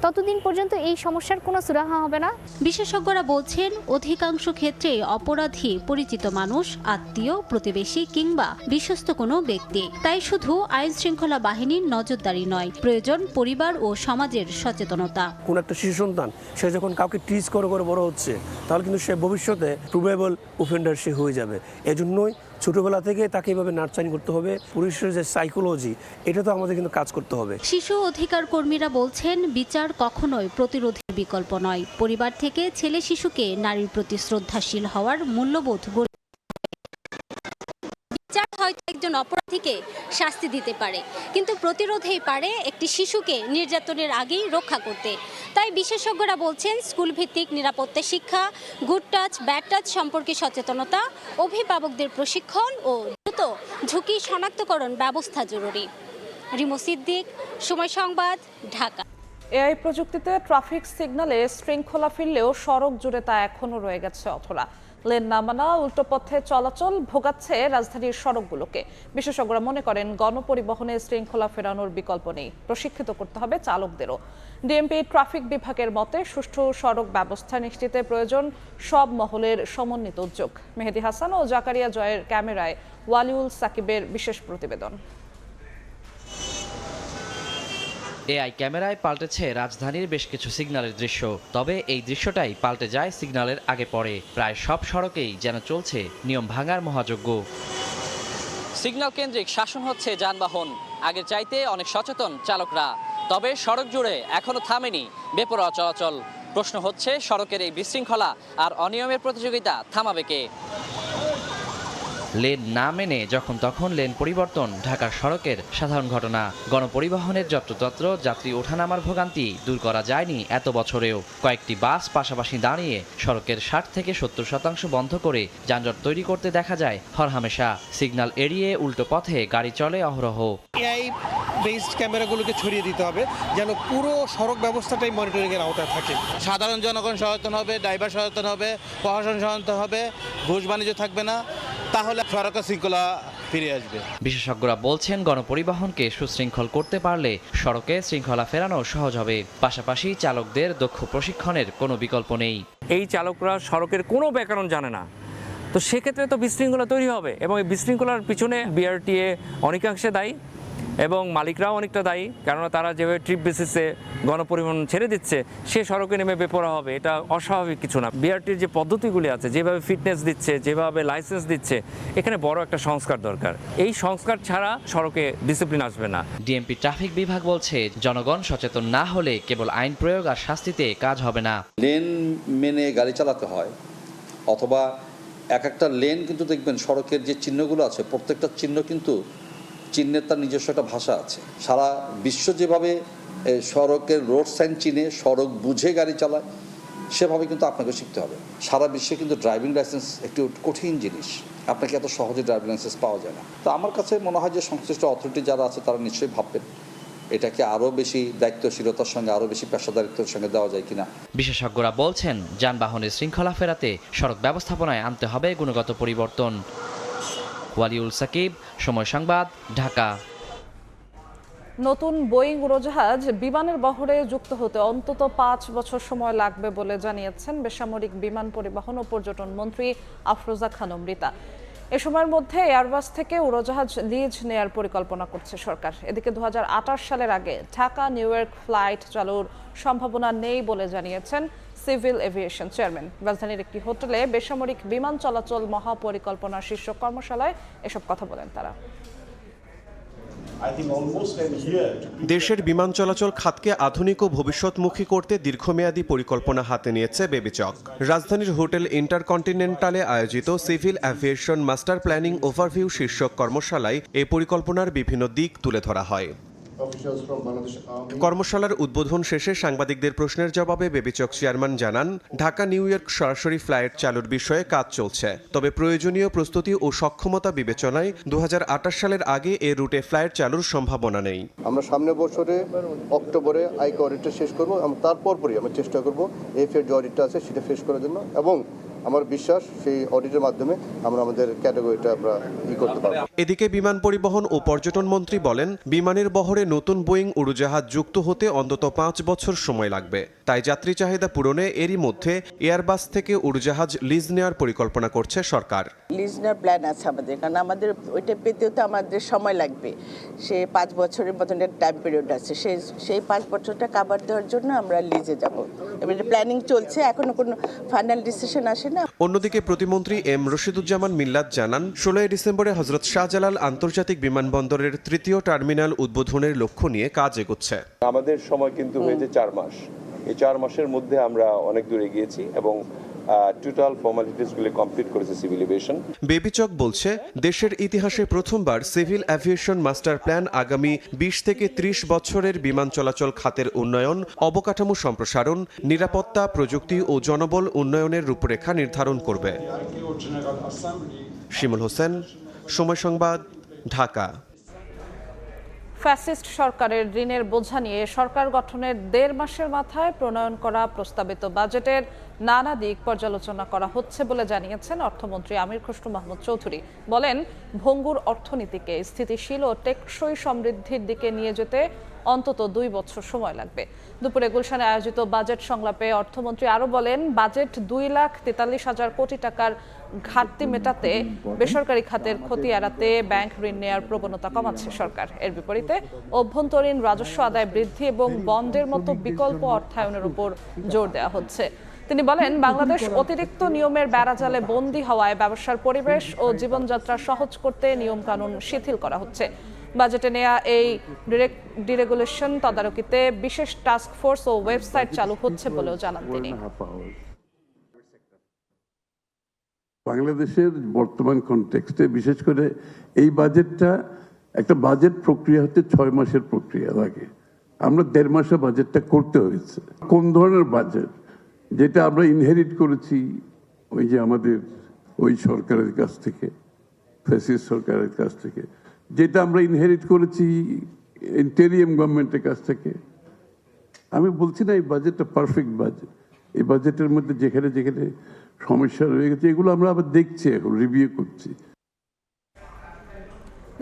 ততদিন পর্যন্ত এই সমস্যার কোনো সুরাহা হবে না। বিশেষজ্ঞরা বলছেন, অধিকাংশ ক্ষেত্রে অপরাধী পরিচিত মানুষ, আত্মীয়, প্রতিবেশী কিংবা বিশ্বস্ত কোনো ব্যক্তি। তাই শুধু আইন শৃঙ্খলা বাহিনীর নজরদারি নয়, প্রয়োজন পরিবার ও সমাজের সচেতনতা। কোন একটা শিশু সন্তান সে যখন কাউকে টিজ করে বড় হচ্ছে, তাহলে কিন্তু সে ভবিষ্যতে প্রুভেবল অফেন্ডার সে হয়ে যাবে। এজন্যই ছোটবেলা থেকে তাকে এভাবে নার্চারিং করতে হবে। পুরুষের যে সাইকোলজি, এটা তো আমাদের কিন্তু কাজ করতে হবে। শিশু অধিকার কর্মীরা বলছেন, বিচার কখনোই প্রতিরোধের বিকল্প নয়। পরিবার থেকে ছেলে শিশুকে নারীর প্রতি শ্রদ্ধাশীল হওয়ার মূল্যবোধ গড়ে। বিচার হয়তো একজন অপরাধীকে শাস্তি দিতে পারে, কিন্তু প্রতিরোধেই পারে একটি শিশুকে নির্যাতনের আগেই রক্ষা করতে। তাই বিশেষজ্ঞরা বলছেন, স্কুল ভিত্তিক নিরাপত্তা শিক্ষা, গুড টাচ, ব্যাড টাচ সম্পর্কে সচেতনতা, অভিভাবকদের প্রশিক্ষণ ও দ্রুত ঝুঁকি শনাক্তকরণ ব্যবস্থা জরুরি। রিমো সিদ্দিক, সময় সংবাদ, ঢাকা। এআই প্রযুক্তিতে ট্রাফিক সিগন্যালে শৃঙ্খলা ফিরলেও সড়ক জুড়ে তা এখনো রয়ে গেছে অথরা। লেন না মানা, উল্টো পথে চলাচল ভোগাচ্ছে রাজধানীর সড়কগুলোকে। বিশেষজ্ঞরা মনে করেন, গণপরিবহনে শৃঙ্খলা ফেরানোর বিকল্প নেই, প্রশিক্ষিত করতে হবে চালকদেরও। ডিএমপি ট্রাফিক বিভাগের মতে, সুষ্ঠু সড়ক ব্যবস্থা নিশ্চিতে প্রয়োজন সব মহলের সমন্বিত উদ্যোগ। মেহেদী হাসান ও জাকারিয়া জয়ের ক্যামেরায় ওয়ালিউল সাকিবের বিশেষ প্রতিবেদন। এআই ক্যামেরায় পাল্টেছে রাজধানীর বেশ কিছু সিগন্যালের দৃশ্য। তবে এই দৃশ্যটাই পাল্টে যায় সিগন্যালের আগে পরে। প্রায় সব সড়কেই যেন চলছে নিয়ম ভাঙার মহাযজ্ঞ। সিগন্যাল কেন্দ্রিক শাসন হচ্ছে যানবাহন, আগের চাইতে অনেক সচেতন চালকরা। তবে সড়ক জুড়ে এখনো থামেনি বেপরোয়া চলাচল। প্রশ্ন হচ্ছে, সড়কের এই বিশৃঙ্খলা আর অনিয়মের প্রতিযোগিতা থামাবে কে? লেন না মেনে যখন তখন লেন পরিবর্তন ঢাকার সড়কের সাধারণ ঘটনা। গণপরিবহনের যত্রতত্র যাত্রী ওঠানামার ভোগান্তি দূর করা যায়নি এত বছরেও। কয়েকটি বাস পাশাপাশি দাঁড়িয়ে সড়কের 60 থেকে 70% বন্ধ করে যানজট তৈরি করতে দেখা যায় হরহামেশা। সিগন্যাল এড়িয়ে উল্টো পথে গাড়ি চলে অহরহ। এআই বেসড ক্যামেরাগুলোকে ছড়িয়ে দিতে হবে, যেন পুরো সড়ক ব্যবস্থাটাই মনিটরিংয়ের আওতায় থাকে। সাধারণ জনগণ সচেতন হবে, ড্রাইভার সচেতন হবে, প্রশাসন সচেতন হবে, ঘুষ বাণিজ্য থাকবে না, তাহলে সড়কের শৃঙ্খলা ফিরে আসবে। বিশেষজ্ঞরা বলছেন, গণপরিবহনকে সুশৃঙ্খল করতে পারলে সড়কে শৃঙ্খলা ফেরানো সহজ হবে। পাশাপাশি চালকদের দক্ষ প্রশিক্ষণের কোনো বিকল্প নেই। এই চালকরা সড়কের কোনো ব্যাকরণ জানে না, তো সেক্ষেত্রে তো বিশৃঙ্খলা তৈরি হবে, এবং এই বিশৃঙ্খলার পিছনে বিআরটিএ অনেকাংশে দায়ী এবং মালিকরাও অনেকটা দায়ী। কেননা তারা যেভাবে ট্রিপ বেসিসে গণপরিবহন ছেড়ে দিচ্ছে, সে সড়কে নেমে বেপরোয়া হবে, এটা অস্বাভাবিক কিছু না। বিআরটির যে পদ্ধতিগুলি আছে, যেভাবে ফিটনেস দিচ্ছে, যেভাবে লাইসেন্স দিচ্ছে, এখানে বড় একটা সংস্কার দরকার। এই সংস্কার ছাড়া সড়কে ডিসিপ্লিন আসবে না। ডিএমপি ট্রাফিক বিভাগ বলছে, জনগণ সচেতন না হলে কেবল আইন প্রয়োগ আর শাস্তিতে কাজ হবে না। লেন মেনে গাড়ি চালাতে হয়, অথবা এক একটা লেন কিন্তু দেখবেন সড়কের যে চিহ্নগুলো আছে, প্রত্যেকটা চিহ্ন কিন্তু চিহ্নের তার নিজস্ব একটা ভাষা আছে। সারা বিশ্ব যেভাবে সড়কের রোড সাইন চিনে সড়ক বুঝে গাড়ি চালায়, সেভাবে কিন্তু আপনাকে শিখতে হবে। সারা বিশ্বে কিন্তু ড্রাইভিং লাইসেন্স একটু কঠিন জিনিস, আপনাকে এত সহজে ড্রাইভিং লাইসেন্স পাওয়া যায় না। তো আমার কাছে মনে হয় যে সংশ্লিষ্ট অথরিটি যারা আছে তারা নিশ্চয়ই ভাববেন এটাকে আরও বেশি দায়িত্বশীলতার সঙ্গে, আরও বেশি পেশাদারিত্বের সঙ্গে দেওয়া যায় কিনা। বিশেষজ্ঞরা বলছেন, যানবাহনের শৃঙ্খলা ফেরাতে সড়ক ব্যবস্থাপনায় আনতে হবে গুণগত পরিবর্তন। ওয়ালিউল সাকিব, সময় সংবাদ, ঢাকা। নতুন বোয়িং উড়োজাহাজ বিমানের বহরে যুক্ত হতে অন্তত 5 বছর সময় লাগবে বলে জানিয়েছেন বেসামরিক বিমান পরিবহন ও পর্যটন মন্ত্রী আফরোজা খানম রিতা। এ সময়ের মধ্যে এয়ারবাস থেকে উড়োজাহাজ লিজ নেয়ার পরিকল্পনা করছে সরকার। এদিকে 2028 সালের আগে ঢাকা নিউ ইয়র্ক ফ্লাইট চালুর সম্ভাবনা নেই বলে জানিয়েছেন সিভিল এভিয়েশন চেয়ারম্যান। রাজধানীর একটি হোটেলে বেসামরিক বিমান চলাচল মহাপরিকল্পনা শীর্ষক কর্মশালায় এসব কথা বলেন তারা। দেশের বিমান চলাচল খাতকে আধুনিক ও ভবিষ্যৎমুখী করতে দীর্ঘমেয়াদী পরিকল্পনা হাতে নিয়েছে বেবিচক। রাজধানীর হোটেল ইন্টারকন্টিনেন্টালে আয়োজিত civil aviation master planning overview শীর্ষক কর্মশালায় এই পরিকল্পনার বিভিন্ন দিক তুলে ধরা হয়। কর্মশালার উদ্বোধন শেষে সাংবাদিকদের প্রশ্নের জবাবে বেবিচক চেয়ারম্যান জানান, ঢাকা নিউ ইয়র্ক সরাসরি ফ্লাইট চালুর বিষয়ে কাজ চলছে, তবে প্রয়োজনীয় প্রস্তুতি ও সক্ষমতা বিবেচনায় 2028 সালের আগে এ রুটে ফ্লাইট চালুর সম্ভাবনা নেই। আমরা সামনের বছরে অক্টোবরে আইকা অডিটটা শেষ করব, তারপরই আমরা চেষ্টা করব এফএর যে অডিটটা আছে সেটা শেষ করার জন্য, এবং আমার বিশ্বাস সেই অডিটের মাধ্যমে আমরা আমাদের ক্যাটাগরিটা আমরা করতে পারব। এদিকে বিমান পরিবহন ও পর্যটন মন্ত্রী বলেন, বিমানের বহরে নতুন বোয়িং উড়োজাহাজ যুক্ত হতে অন্তত 5 বছর সময় লাগবে। তাই যাত্রী চাহিদা পূরণে এরই মধ্যে এয়ারবাস থেকে উড়োজাহাজ লিজ নেওয়ার পরিকল্পনা করছে সরকার। লিজ নেওয়ার প্ল্যান আছে আমাদের, কারণ আমাদের ওইটা পেতেও তো আমাদের সময় লাগবে। সে 5 বছরের মতন একটা টাইম পিরিয়ড আছে, সেই 5 বছরটা কাভার দেওয়ার জন্য আমরা লিজে যাব। এবারে প্ল্যানিং চলছে, এখনো কোনো ফাইনাল ডিসিশন আসে না। অন্যদিকে প্রতিমন্ত্রী এম রশিদুজ্জামান মিল্লাত জানান, 16 ডিসেম্বরে হযরত শাহজালাল আন্তর্জাতিক বিমানবন্দরের 3য় টার্মিনাল উদ্বোধনের লক্ষ্য নিয়ে কাজ এগোচ্ছে। আমাদের সময় কিন্তু হয়েছে 4 মাস। এই 4 মাসের মধ্যে আমরা অনেক দূর এগিয়েছি এবং টোটাল ফর্মালিটিসগুলি কমপ্লিট করেছে সিভিল এভিয়েশন। বেবিচক বলছে, দেশের ইতিহাসে প্রথমবার সিভিল অ্যাভিয়েশন মাস্টার প্ল্যান আগামী 20 থেকে 30 বছরের বিমান চলাচল খাতের উন্নয়ন, অবকাঠামো সম্প্রসারণ, নিরাপত্তা, প্রযুক্তি ও জনবল উন্নয়নের রূপরেখা নির্ধারণ করবে। শিমুল হোসেন, সময় সংবাদ, ঢাকা। ফ্যাসিস্ট সরকারের ঋণের বোঝা নিয়ে সরকার গঠনের 1.5 মাসের মাথায় প্রণয়ন করা প্রস্তাবিত বাজেটের নানা দিক পর্যালোচনা করা হচ্ছে বলে জানিয়েছেন অর্থমন্ত্রী আমির খসরু মাহমুদ চৌধুরী। বলেন, ভঙ্গুর অর্থনীতিকে স্থিতিশীল ও টেকসই সমৃদ্ধির দিকে নিয়ে যেতে অন্তত 2 বছর সময় লাগবে। দুপুরে গুলশানে আয়োজিত বাজেট সংলাপে অর্থমন্ত্রী আরও বলেন, বাজেট 2,43,000 কোটি টাকার ঘাটতি মেটাতে বেসরকারি খাতের ক্ষতি এড়াতে ব্যাংক ঋণ নেয়ার প্রবণতা কমাচ্ছে সরকার। এর বিপরীতে অভ্যন্তরীণ রাজস্ব আদায় বৃদ্ধি এবং বন্ডের মতো বিকল্প অর্থায়নের উপর জোর দেওয়া হচ্ছে। তিনি বলেন, বাংলাদেশ অতিরিক্ত নিয়মের বেড়াজালে বন্দী হওয়ায় ব্যবসার পরিবেশ ও জীবনযাত্রা সহজ করতে নিয়মকানুন শিথিল করা হচ্ছে। বাজেটে নেয়া এই ডিরেগুলেশন তদারকিতে বিশেষ টাস্ক ফোর্স ও ওয়েবসাইট চালু হচ্ছে বলেও জানান তিনি। বাংলাদেশের বর্তমান কনটেক্সটে বিশেষ করে এই বাজেটটা একটা বাজেট প্রক্রিয়া হচ্ছে 6 মাসের প্রক্রিয়া লাগে। আমরা 1.5 মাসে বাজেটটা করতে হয়েছে। কোন ধরনের বাজেট, যেটা আমরা ইনহেরিট করেছি ওই যে আমাদের ওই সরকারের কাছ থেকে, ফ্যাসিস্ট সরকারের কাছ থেকে, যেটা আমরা ইনহেরিট করেছি ইন্টেরিয়াম গভর্নমেন্টের কাছ থেকে। আমি বলছি না এই বাজেটটা পারফেক্ট বাজেট। এই বাজেটের মধ্যে যেখানে যেখানে সমস্যা রয়ে গেছে এগুলো আমরা আবার দেখছি, এখন রিভিউ করছি।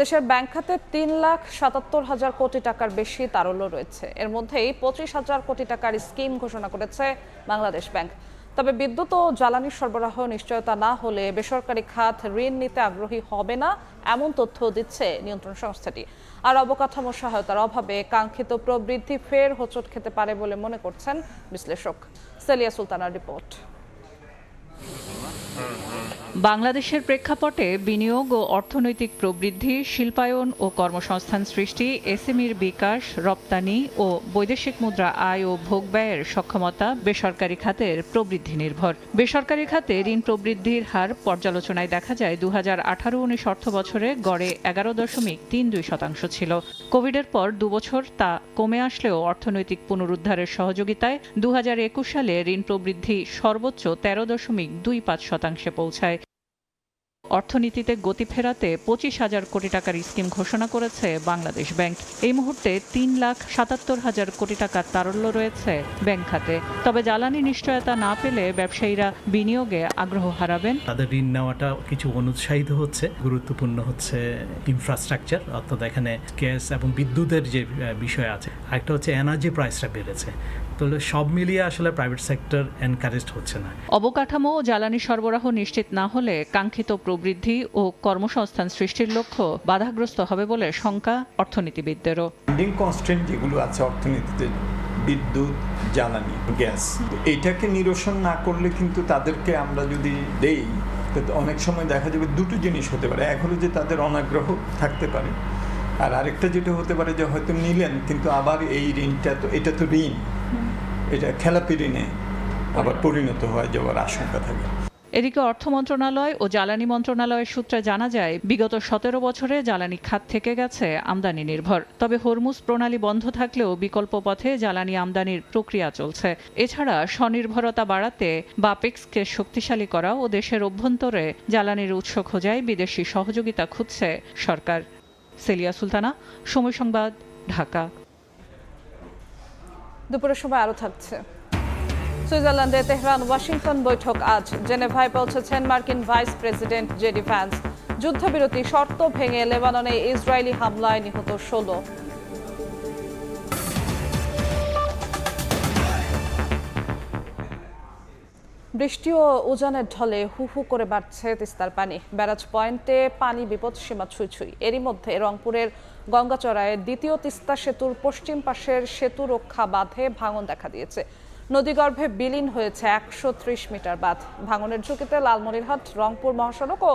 দেশের ব্যাংক খাতে 3,77,000 কোটি টাকার বেশি তারল্য রয়েছে। এর মধ্যেই 25,000 কোটি টাকার স্কিম ঘোষণা করেছে বাংলাদেশ ব্যাংক। তবে বিদ্যুৎ ও জ্বালানি সরবরাহ নিশ্চয়তা না হলে বেসরকারি খাত ঋণ নিতে আগ্রহী হবে না, এমন তথ্য দিচ্ছে নিয়ন্ত্রণ সংস্থাটি। আর অবকাঠামো সহায়তার অভাবে কাঙ্ক্ষিত প্রবৃদ্ধি ফের হোঁচট খেতে পারে বলে মনে করছেন বিশ্লেষক। সেলিয়া সুলতানার রিপোর্ট। বাংলাদেশের প্রেক্ষাপটে বিনিয়োগ ও অর্থনৈতিক প্রবৃদ্ধি, শিল্পায়ন ও কর্মসংস্থান সৃষ্টি, এসএমইর বিকাশ, রপ্তানি ও বৈদেশিক মুদ্রা আয় ও ভোগ ব্যয়ের সক্ষমতা বেসরকারি খাতের প্রবৃদ্ধি নির্ভর। বেসরকারি খাতে ঋণ প্রবৃদ্ধির হার পর্যালোচনায় দেখা যায় 2018-19 অর্থ বছরে গড়ে 11.32% ছিল। কোভিডের পর 2 বছর তা কমে আসলেও অর্থনৈতিক পুনরুদ্ধারের সহযোগিতায় 2021 সালে ঋণ প্রবৃদ্ধি সর্বোচ্চ 13.25% পৌঁছায়। অর্থনীতিতে গতি ফেরাতে 25,000 কোটি টাকার স্কিম ঘোষণা করেছে বাংলাদেশ ব্যাংক। এই মুহূর্তে 3,77,000 কোটি টাকার তারল্য রয়েছে ব্যাংক খাতে। তবে জ্বালানি নিশ্চয়তা না পেলে ব্যবসায়ীরা বিনিয়োগে আগ্রহ হারাবেন। তাদের ঋণ নেওয়াটা কিছু অনুৎসাহিত হচ্ছে। গুরুত্বপূর্ণ হচ্ছে ইনফ্রাস্ট্রাকচার, অর্থাৎ এখানে গ্যাস এবং বিদ্যুতের যে বিষয় আছে। আরেকটা হচ্ছে এনার্জি প্রাইসটা বেড়েছে। তাহলে সব মিলিয়ে আসলে প্রাইভেট সেক্টর এনকারেজড হচ্ছে না। অবকাঠামো ও জ্বালানি সরবরাহ নিশ্চিত না হলে কাঙ্ক্ষিত প্রবৃদ্ধি ও কর্মসংস্থান সৃষ্টির লক্ষ্য বাধাগ্রস্ত হবে বলে শঙ্কা অর্থনীতিবিদদেরও। ফান্ডিং কনস্ট্রেন্ট যেগুলো আছে অর্থনীতিতে, বিদ্যুৎ, জ্বালানি, গ্যাস, এইটাকে নিরসন না করলে কিন্তু তাদেরকে আমরা যদি দেই, অনেক সময় দেখা যাবে দুটো জিনিস হতে পারে। এক হলো যে তাদের অনাগ্রহ থাকতে পারে, আর আরেকটা যেটা হতে পারে যে হয়তো নিলেন কিন্তু আবার এই ঋণটা তো এটা তো ঋণ, এটা খেলাপি ঋণে আবার পরিণত হয়ে যাওয়ার আশঙ্কা থাকে। এদিকে অর্থ মন্ত্রণালয় ও জ্বালানি মন্ত্রণালয়ের সূত্রে জানা যায়, বিগত 17 বছরে জ্বালানি খাত থেকে গেছে আমদানি নির্ভর। তবে হরমুজ প্রণালী বন্ধ থাকলেও বিকল্প পথে জ্বালানি আমদানির প্রক্রিয়া চলছে। এছাড়া স্বনির্ভরতা বাড়াতে বাপেক্সকে শক্তিশালী করা ও দেশের অভ্যন্তরে জ্বালানির উৎস খোঁজায় বিদেশি সহযোগিতা খুঁজছে সরকার। সেলিয়া সুলতানা, সময় সংবাদ, ঢাকা। দুপুরের সময় আরো থাকছে। সুইজারল্যান্ডে তেহরান ওয়াশিংটন বৈঠক আজ। জেনেভায় পৌঁছেছেন মার্কিন ভাইস প্রেসিডেন্ট জেডি ভ্যান্স। যুদ্ধবিরতি শর্ত ভেঙে লেবাননে ইসরায়েলি হামলায় নিহত 16। বৃষ্টি ও উজানের ঢলে হু হু করে বাড়ছে তিস্তার পানি। ব্যারাজ পয়েন্টে পানি বিপদসীমা ছুঁই ছুঁই। এরই মধ্যে রংপুরের গঙ্গাচড়ায় দ্বিতীয় তিস্তা সেতুর পশ্চিম পাশের সেতু রক্ষা বাঁধে ভাঙন দেখা দিয়েছে। নদীগর্ভে বিলীন হয়েছে 130 মিটার বাঁধ। ভাঙনের ঝুঁকিতে লালমনিরহাট রংপুর মহাসড়ক ও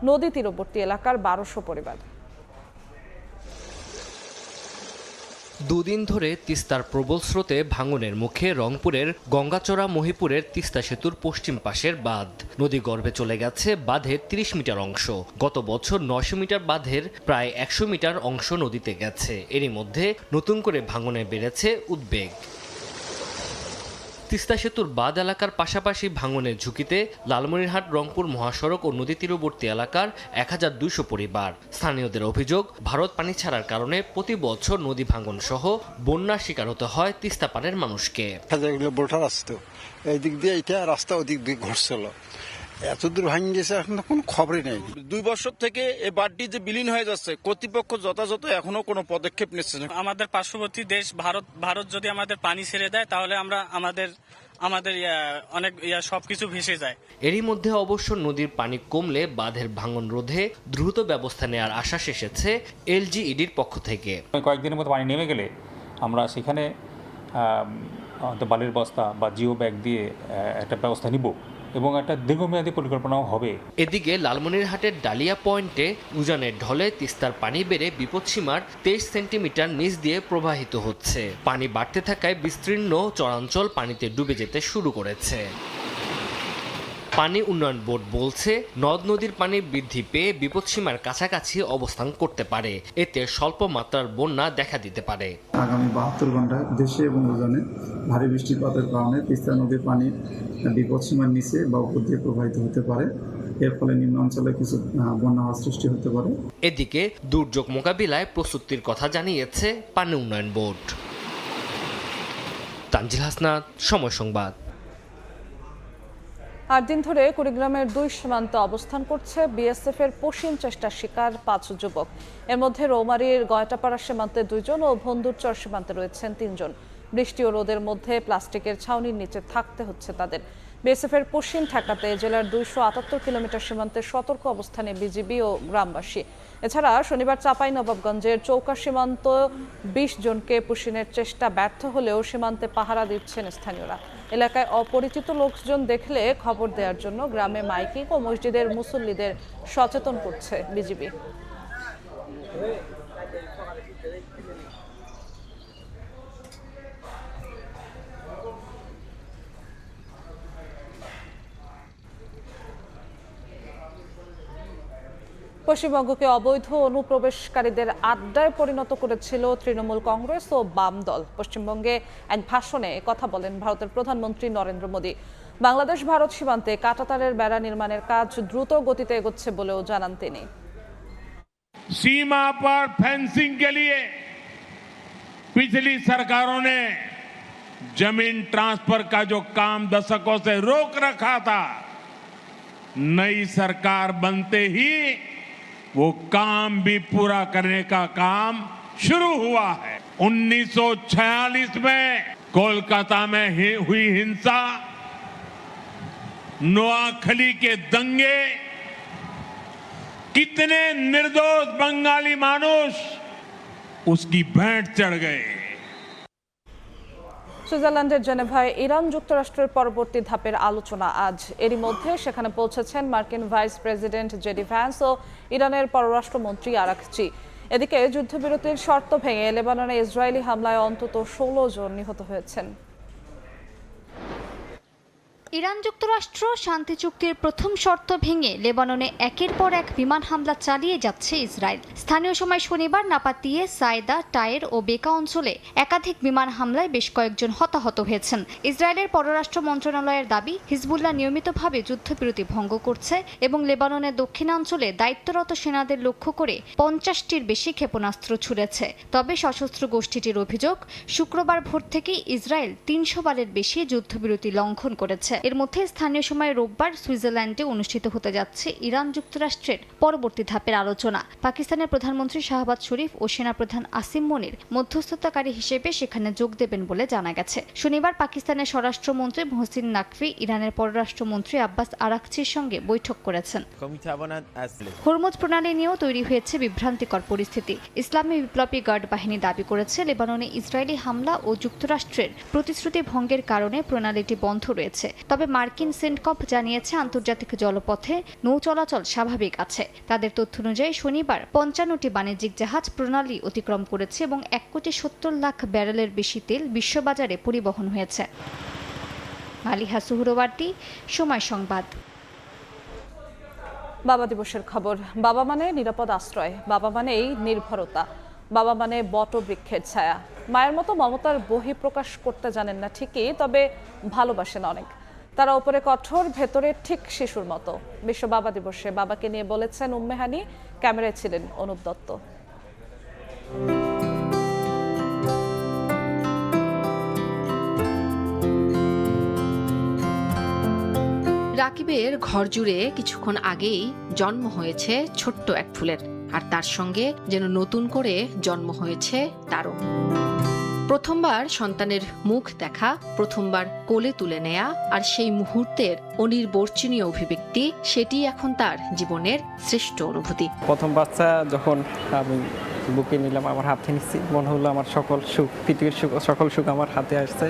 নদী তীরবর্তী এলাকার 1200 পরিবার। দুদিন ধরে তিস্তার প্রবল স্রোতে ভাঙনের মুখে রংপুরের গঙ্গাচড়া মহিপুরের তিস্তা সেতুর পশ্চিম পাশের বাঁধ। নদী গর্ভে চলে গেছে বাঁধের 30 মিটার অংশ। গত বছর 900 মিটার বাঁধের প্রায় 100 মিটার অংশ নদীতে গেছে। এরই মধ্যে নতুন করে ভাঙনে বেড়েছে উদ্বেগ। তিস্তা সেতুর বাঁধ এলাকার পাশাপাশি ভাঙনের ঝুঁকিতে লালমনিরহাট রংপুর মহাসড়ক ও নদী তীরবর্তী এলাকার 1200 পরিবার। স্থানীয়দের অভিযোগ, ভারত পানি ছাড়ার কারণে প্রতি বছর নদী ভাঙন সহ বন্যার শিকার হতে হয় তিস্তা পাড়ের মানুষকে। বোটার আসতো এইদিক দিয়ে, এটা রাস্তা ওদিক দিয়ে ঘুরছিল, এত দূর ভাঙে গেছে, এখন তো কোনো খবরই নেই। 2 বছর থেকে এই বাঁধটি যে বিলীন হয়ে যাচ্ছে, কর্তৃপক্ষ যথাযথ এখনো কোনো পদক্ষেপ নিচ্ছে না। আমাদের পার্শ্ববর্তী দেশ ভারত যদি আমাদের পানি ছেড়ে দেয়, তাহলে আমরা আমাদের অনেক সবকিছু ভেসে যায়। এরই মধ্যে অবশ্য নদীর পানি কমলে বাঁধের ভাঙন রোধে দ্রুত ব্যবস্থা নেওয়ার আশ্বাস এসেছে এলজিইডির পক্ষ থেকে। কয়েকদিনের মতো পানি নেমে গেলে আমরা সেখানে বালির বস্তা বা জিও ব্যাগ দিয়ে একটা ব্যবস্থা নিব এবং একটা দীর্ঘমেয়াদী পরিকল্পনাও হবে। এদিকে লালমনিরহাটের ডালিয়া পয়েন্টে উজানের ঢলে তিস্তার পানি বেড়ে বিপদসীমার 23 সেন্টিমিটার নিচ দিয়ে প্রবাহিত হচ্ছে। পানি বাড়তে থাকায় বিস্তীর্ণ চরাঞ্চল পানিতে ডুবে যেতে শুরু করেছে। পানি উন্নয়ন বোর্ড বলছে, নদ নদীর পানি বৃদ্ধি পেয়ে বিপদসীমার কাছাকাছি অবস্থান করতে পারে। এতে স্বল্প মাত্রার বন্যা দেখা দিতে পারে। আগামী 72 ঘন্টায় দেশে এবং উজানে ভারী বৃষ্টিপাতের কারণে তিস্তা নদীর পানি বিপদসীমার নিচে বা উপর দিয়ে প্রবাহিত হতে পারে। এর ফলে নিম্নাঞ্চলে কিছু বন্যা সৃষ্টি হতে পারে। এদিকে দুর্যোগ মোকাবিলায় প্রস্তুতির কথা জানিয়েছে পানি উন্নয়ন বোর্ড। তানজিল হাসনাত, সময় সংবাদ। 8 দিন ধরে কুড়িগ্রামের 2 সীমান্তে অবস্থান করছে বিএসএফ এর পশ্চিম চেষ্টার শিকার 5 যুবক। এর মধ্যে রৌমারীর গয়টাপাড়া সীমান্তে 2 জন ও ভন্দুরচর সীমান্তে রয়েছেন 3 জন। বৃষ্টি ও রোদের মধ্যে প্লাস্টিকের ছাউনির নিচে থাকতে হচ্ছে তাদের। বিএসএফ এর পশ্চিম ঠেকাতে জেলার 278 কিলোমিটার সীমান্তে সতর্ক অবস্থানে বিজিবি ও গ্রামবাসী। এছাড়া শনিবার চাঁপাইনবাবগঞ্জের চৌকা সীমান্ত 20 জনকে পুশিনের চেষ্টা ব্যর্থ হলেও সীমান্তে পাহারা দিচ্ছেন স্থানীয়রা। এলাকায় অপরিচিত লোকজন দেখলে খবর দেওয়ার জন্য গ্রামে মাইকিং ও মসজিদের মুসল্লিদের সচেতন করছে বিজিবি। পশ্চিমবঙ্গকে অবৈধ অনুপ্রবেশকারীদের আড্ডায় পরিণত করেছিল তৃণমূল কংগ্রেস ও বাম দল। পশ্চিমবঙ্গে এক ভাষণে কথা বলেন ভারতের প্রধানমন্ত্রী নরেন্দ্র মোদী। বাংলাদেশ ভারত সীমান্তে কাঁটাতারের বেড়া নির্মাণের কাজ দ্রুত গতিতে এগোচ্ছে বলেও জানান তিনি। सीमा पर फेंसिंग के लिए पिछली सरकारों ने जमीन ट्रांसफर का जो काम दशकों से रोक रखा था, नई सरकार बनते ही वो काम भी पूरा करने का काम शुरू हुआ है। 1946 में कोलकाता में हुई हिंसा, नोआखली के दंगे, कितने निर्दोष बंगाली मानुष उसकी भेंट चढ़ गए। সুইজারল্যান্ডের জেনেভায় ইরান যুক্তরাষ্ট্রের পরবর্তী ধাপের আলোচনা আজ। এরই মধ্যে সেখানে পৌঁছেছেন মার্কিন ভাইস প্রেসিডেন্ট জেডি ভ্যান্স ও ইরানের পররাষ্ট্রমন্ত্রী আরাকচি। এদিকে যুদ্ধবিরতির শর্ত ভেঙে লেবাননে ইসরায়েলি হামলায় অন্তত 16 জন নিহত হয়েছেন। ইরান যুক্তরাষ্ট্র শান্তি চুক্তির প্রথম শর্ত ভেঙে লেবাননে একের পর এক বিমান হামলা চালিয়ে যাচ্ছে ইসরায়েল। স্থানীয় সময় শনিবার নাপাতিয়ে, সায়দা, টায়ের ও বেকা অঞ্চলে একাধিক বিমান হামলায় বেশ কয়েকজন হতাহত হয়েছেন। ইসরায়েলের পররাষ্ট্র মন্ত্রণালয়ের দাবি, হিজবুল্লাহ নিয়মিতভাবে যুদ্ধবিরতি ভঙ্গ করছে এবং লেবাননের দক্ষিণাঞ্চলে দায়িত্বরত সেনাদের লক্ষ্য করে 50টির বেশি ক্ষেপণাস্ত্র ছুড়েছে। তবে সশস্ত্র গোষ্ঠীটির অভিযোগ, শুক্রবার ভোর থেকেই ইসরায়েল 300 বারের বেশি যুদ্ধবিরতি লঙ্ঘন করেছে। এর মধ্যে স্থানীয় সময় রোববার সুইজারল্যান্ডে অনুষ্ঠিত হতে যাচ্ছে ইরান যুক্তরাষ্ট্রের পরবর্তী ধাপের আলোচনা। পাকিস্তানের প্রধানমন্ত্রী শাহবাজ শরীফ ও সেনাপ্রধান আসিম মনির মধ্যস্থতাকারী হিসেবে সেখানে যোগ দেবেন বলে জানা গেছে। শনিবার পাকিস্তানের স্বরাষ্ট্রমন্ত্রী মোহসিন নাকভি ইরানের পররাষ্ট্রমন্ত্রী আব্বাস আরাকচির সঙ্গে বৈঠক করেছেন। হরমুজ প্রণালী নিয়েও তৈরি হয়েছে বিভ্রান্তিকর পরিস্থিতি। ইসলামী বিপ্লবী গার্ড বাহিনী দাবি করেছে, লেবাননে ইসরায়েলি হামলা ও যুক্তরাষ্ট্রের প্রতিশ্রুতি ভঙ্গের কারণে প্রণালীটি বন্ধ রয়েছে। তবে মার্কিন সেন্টকপ জানিয়েছে, আন্তর্জাতিক জলপথে নৌ চলাচল স্বাভাবিক আছে। তাদের তথ্য অনুযায়ী শনিবার 55টি বাণিজ্যিক জাহাজ প্রণালী অতিক্রম করেছে এবং 1,70,00,000 ব্যারেলের বেশি তেল বিশ্ববাজারে পরিবহন হয়েছে। মালিহা সুহরওয়ার্দী, সময় সংবাদ। বাবা দিবসের খবর। বাবা মানে নিরাপদ আশ্রয়, বাবা মানেই নির্ভরতা, বাবা মানে বটবৃক্ষের ছায়া। মায়ের মতো মমতার বহিঃপ্রকাশ করতে জানেন না ঠিকই, তবে ভালোবাসেন অনেক। তারা উপরে কঠোর, ভেতরে ঠিক শিশুর মতো। বিশ্ব বাবা দিবসে বাবাকে নিয়ে বলেছেন উম্মে হানি। ক্যামেরায় ছিলেন অনুপ দত্ত। রাকিবের ঘর জুড়ে কিছুক্ষণ আগেই জন্ম হয়েছে ছোট্ট এক ফুলের, আর তার সঙ্গে যেন নতুন করে জন্ম হয়েছে তারও। প্রথমবার সন্তানের মুখ দেখা, প্রথমবার কোলে তুলে নেয়া, আর সেই মুহূর্তের অনির্বচনীয় অভিব্যক্তি, সেটি এখন তার জীবনের শ্রেষ্ঠ অনুভূতি। প্রথম বাচ্চা যখন আমি বুকে নিলাম, আমার হাতে নিচ্ছি, মনে হলো আমার সকল সুখ, পৃথিবীর সুখ, সকল সুখ আমার হাতে আসছে।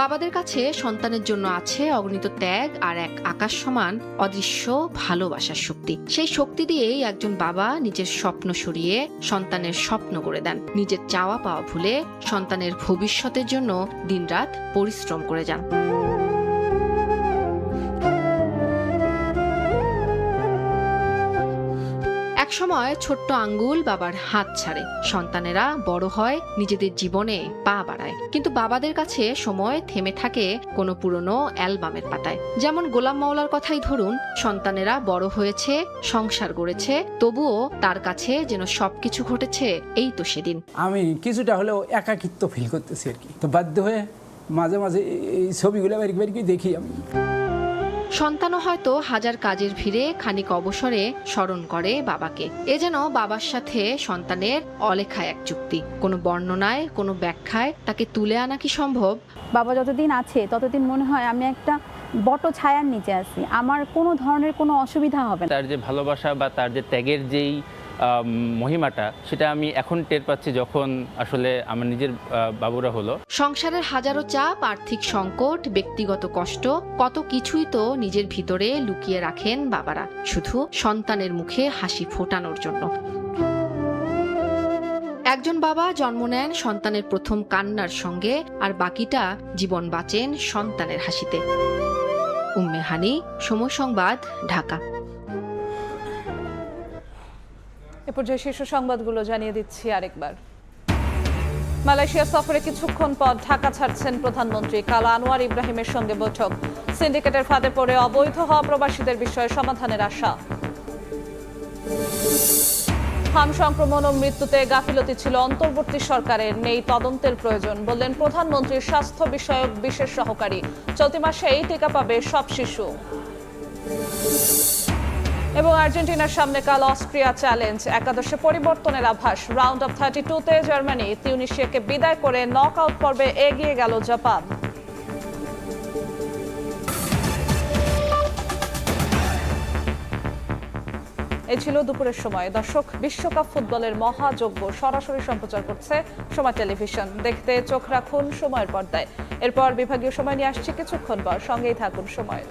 বাবাদের কাছে সন্তানের জন্য আছে অগণিত ত্যাগ আর এক আকাশ সমান অদৃশ্য ভালোবাসার শক্তি। সেই শক্তি দিয়েই একজন বাবা নিজের স্বপ্ন সরিয়ে সন্তানের স্বপ্ন গড়ে দেন। নিজের চাওয়া পাওয়া ভুলে সন্তানের ভবিষ্যতের জন্য দিনরাত পরিশ্রম করে যান। একসময় ছোট্ট আঙ্গুল বাবার হাত ছাড়ে, সন্তানেরা বড় হয়, নিজেদের জীবনে পা বাড়ায়। কিন্তু বাবাদের কাছে সময় থেমে থাকে কোনো পুরনো অ্যালবামের পাতায়। যেমন গোলাম মাওলার কথাই ধরুন, সন্তানেরা বড় হয়েছে, সংসার গড়েছে, তবুও তার কাছে যেন সবকিছু ঘটেছে এই তো সেদিন। আমি কিছুটা হলেও একাকিত্ব ফিল করতেছি আর কি, তো বাধ্য হয়ে মাঝে মাঝে এই ছবিগুলো বাড়ি দেখি আমি। সন্তানও হয়তো হাজার কাজের ভিড়ে খানিক অবসরে স্মরণ করে বাবাকে। এ যেন বাবার সাথে সন্তানের অলেখা এক চুক্তি। কোনো বর্ণনায়, কোনো ব্যাখ্যায় তাকে তুলে আনা কি সম্ভব? বাবা যতদিন আছে ততদিন মনে হয় আমি একটা বট ছায়ার নিচে আছি, আমার কোনো ধরনের কোনো অসুবিধা হবে না। তার যে ভালোবাসা বা তার যে ত্যাগের যেই মহিমাটা, সেটা আমি এখন টের পাচ্ছি যখন আসলে আমার নিজের বাবুরা হলো। সংসারের হাজারো চাপ, আর্থিক সংকট, ব্যক্তিগত কষ্ট, কত কিছুই তো নিজের ভিতরে লুকিয়ে রাখেন বাবারা, শুধু সন্তানের মুখে হাসি ফোটানোর জন্য। একজন বাবা জন্ম নেন সন্তানের প্রথম কান্নার সঙ্গে, আর বাকিটা জীবন বাঁচেন সন্তানের হাসিতে। উম্মে হানি, সময় সংবাদ, ঢাকা। এ পর্যায়ে শীর্ষ সংবাদগুলো জানিয়ে দিচ্ছি আরেকবার। মালয়েশিয়া সফরে কিছুক্ষণ পর ঢাকা ছাড়ছেন প্রধানমন্ত্রী। কাল আনোয়ার ইব্রাহিমের সঙ্গে বৈঠক। সিন্ডিকেটের ফাঁদে পড়ে অবৈধ হওয়া প্রবাসীদের বিষয়ে সমাধানের আশা। হাম সংক্রমণ ও মৃত্যুতে গাফিলতি ছিল অন্তর্বর্তী সরকারের, নেই তদন্তের প্রয়োজন বললেন প্রধানমন্ত্রীর স্বাস্থ্য বিষয়ক বিশেষ সহকারী। চলতি মাসেই টিকা পাবে সব শিশু। এবং আর্জেন্টিনার সামনে কাল অস্ট্রিয়া চ্যালেঞ্জ, একাদশে পরিবর্তনের আভাস। রাউন্ড অফ 32-তে জার্মানি তিউনিশিয়াকে বিদায় করে নক আউট পর্বে এগিয়ে গেল জাপান। এই ছিল দুপুরের সময়। দর্শক, বিশ্বকাপ ফুটবলের মহাযজ্ঞ সরাসরি সম্প্রচার করছে সময় টেলিভিশন। দেখতে চোখ রাখুন সময়ের পর্দায়। এরপর বিভাগীয় সময় নিয়ে আসছি কিছুক্ষণ পর, সঙ্গেই থাকুন সময়।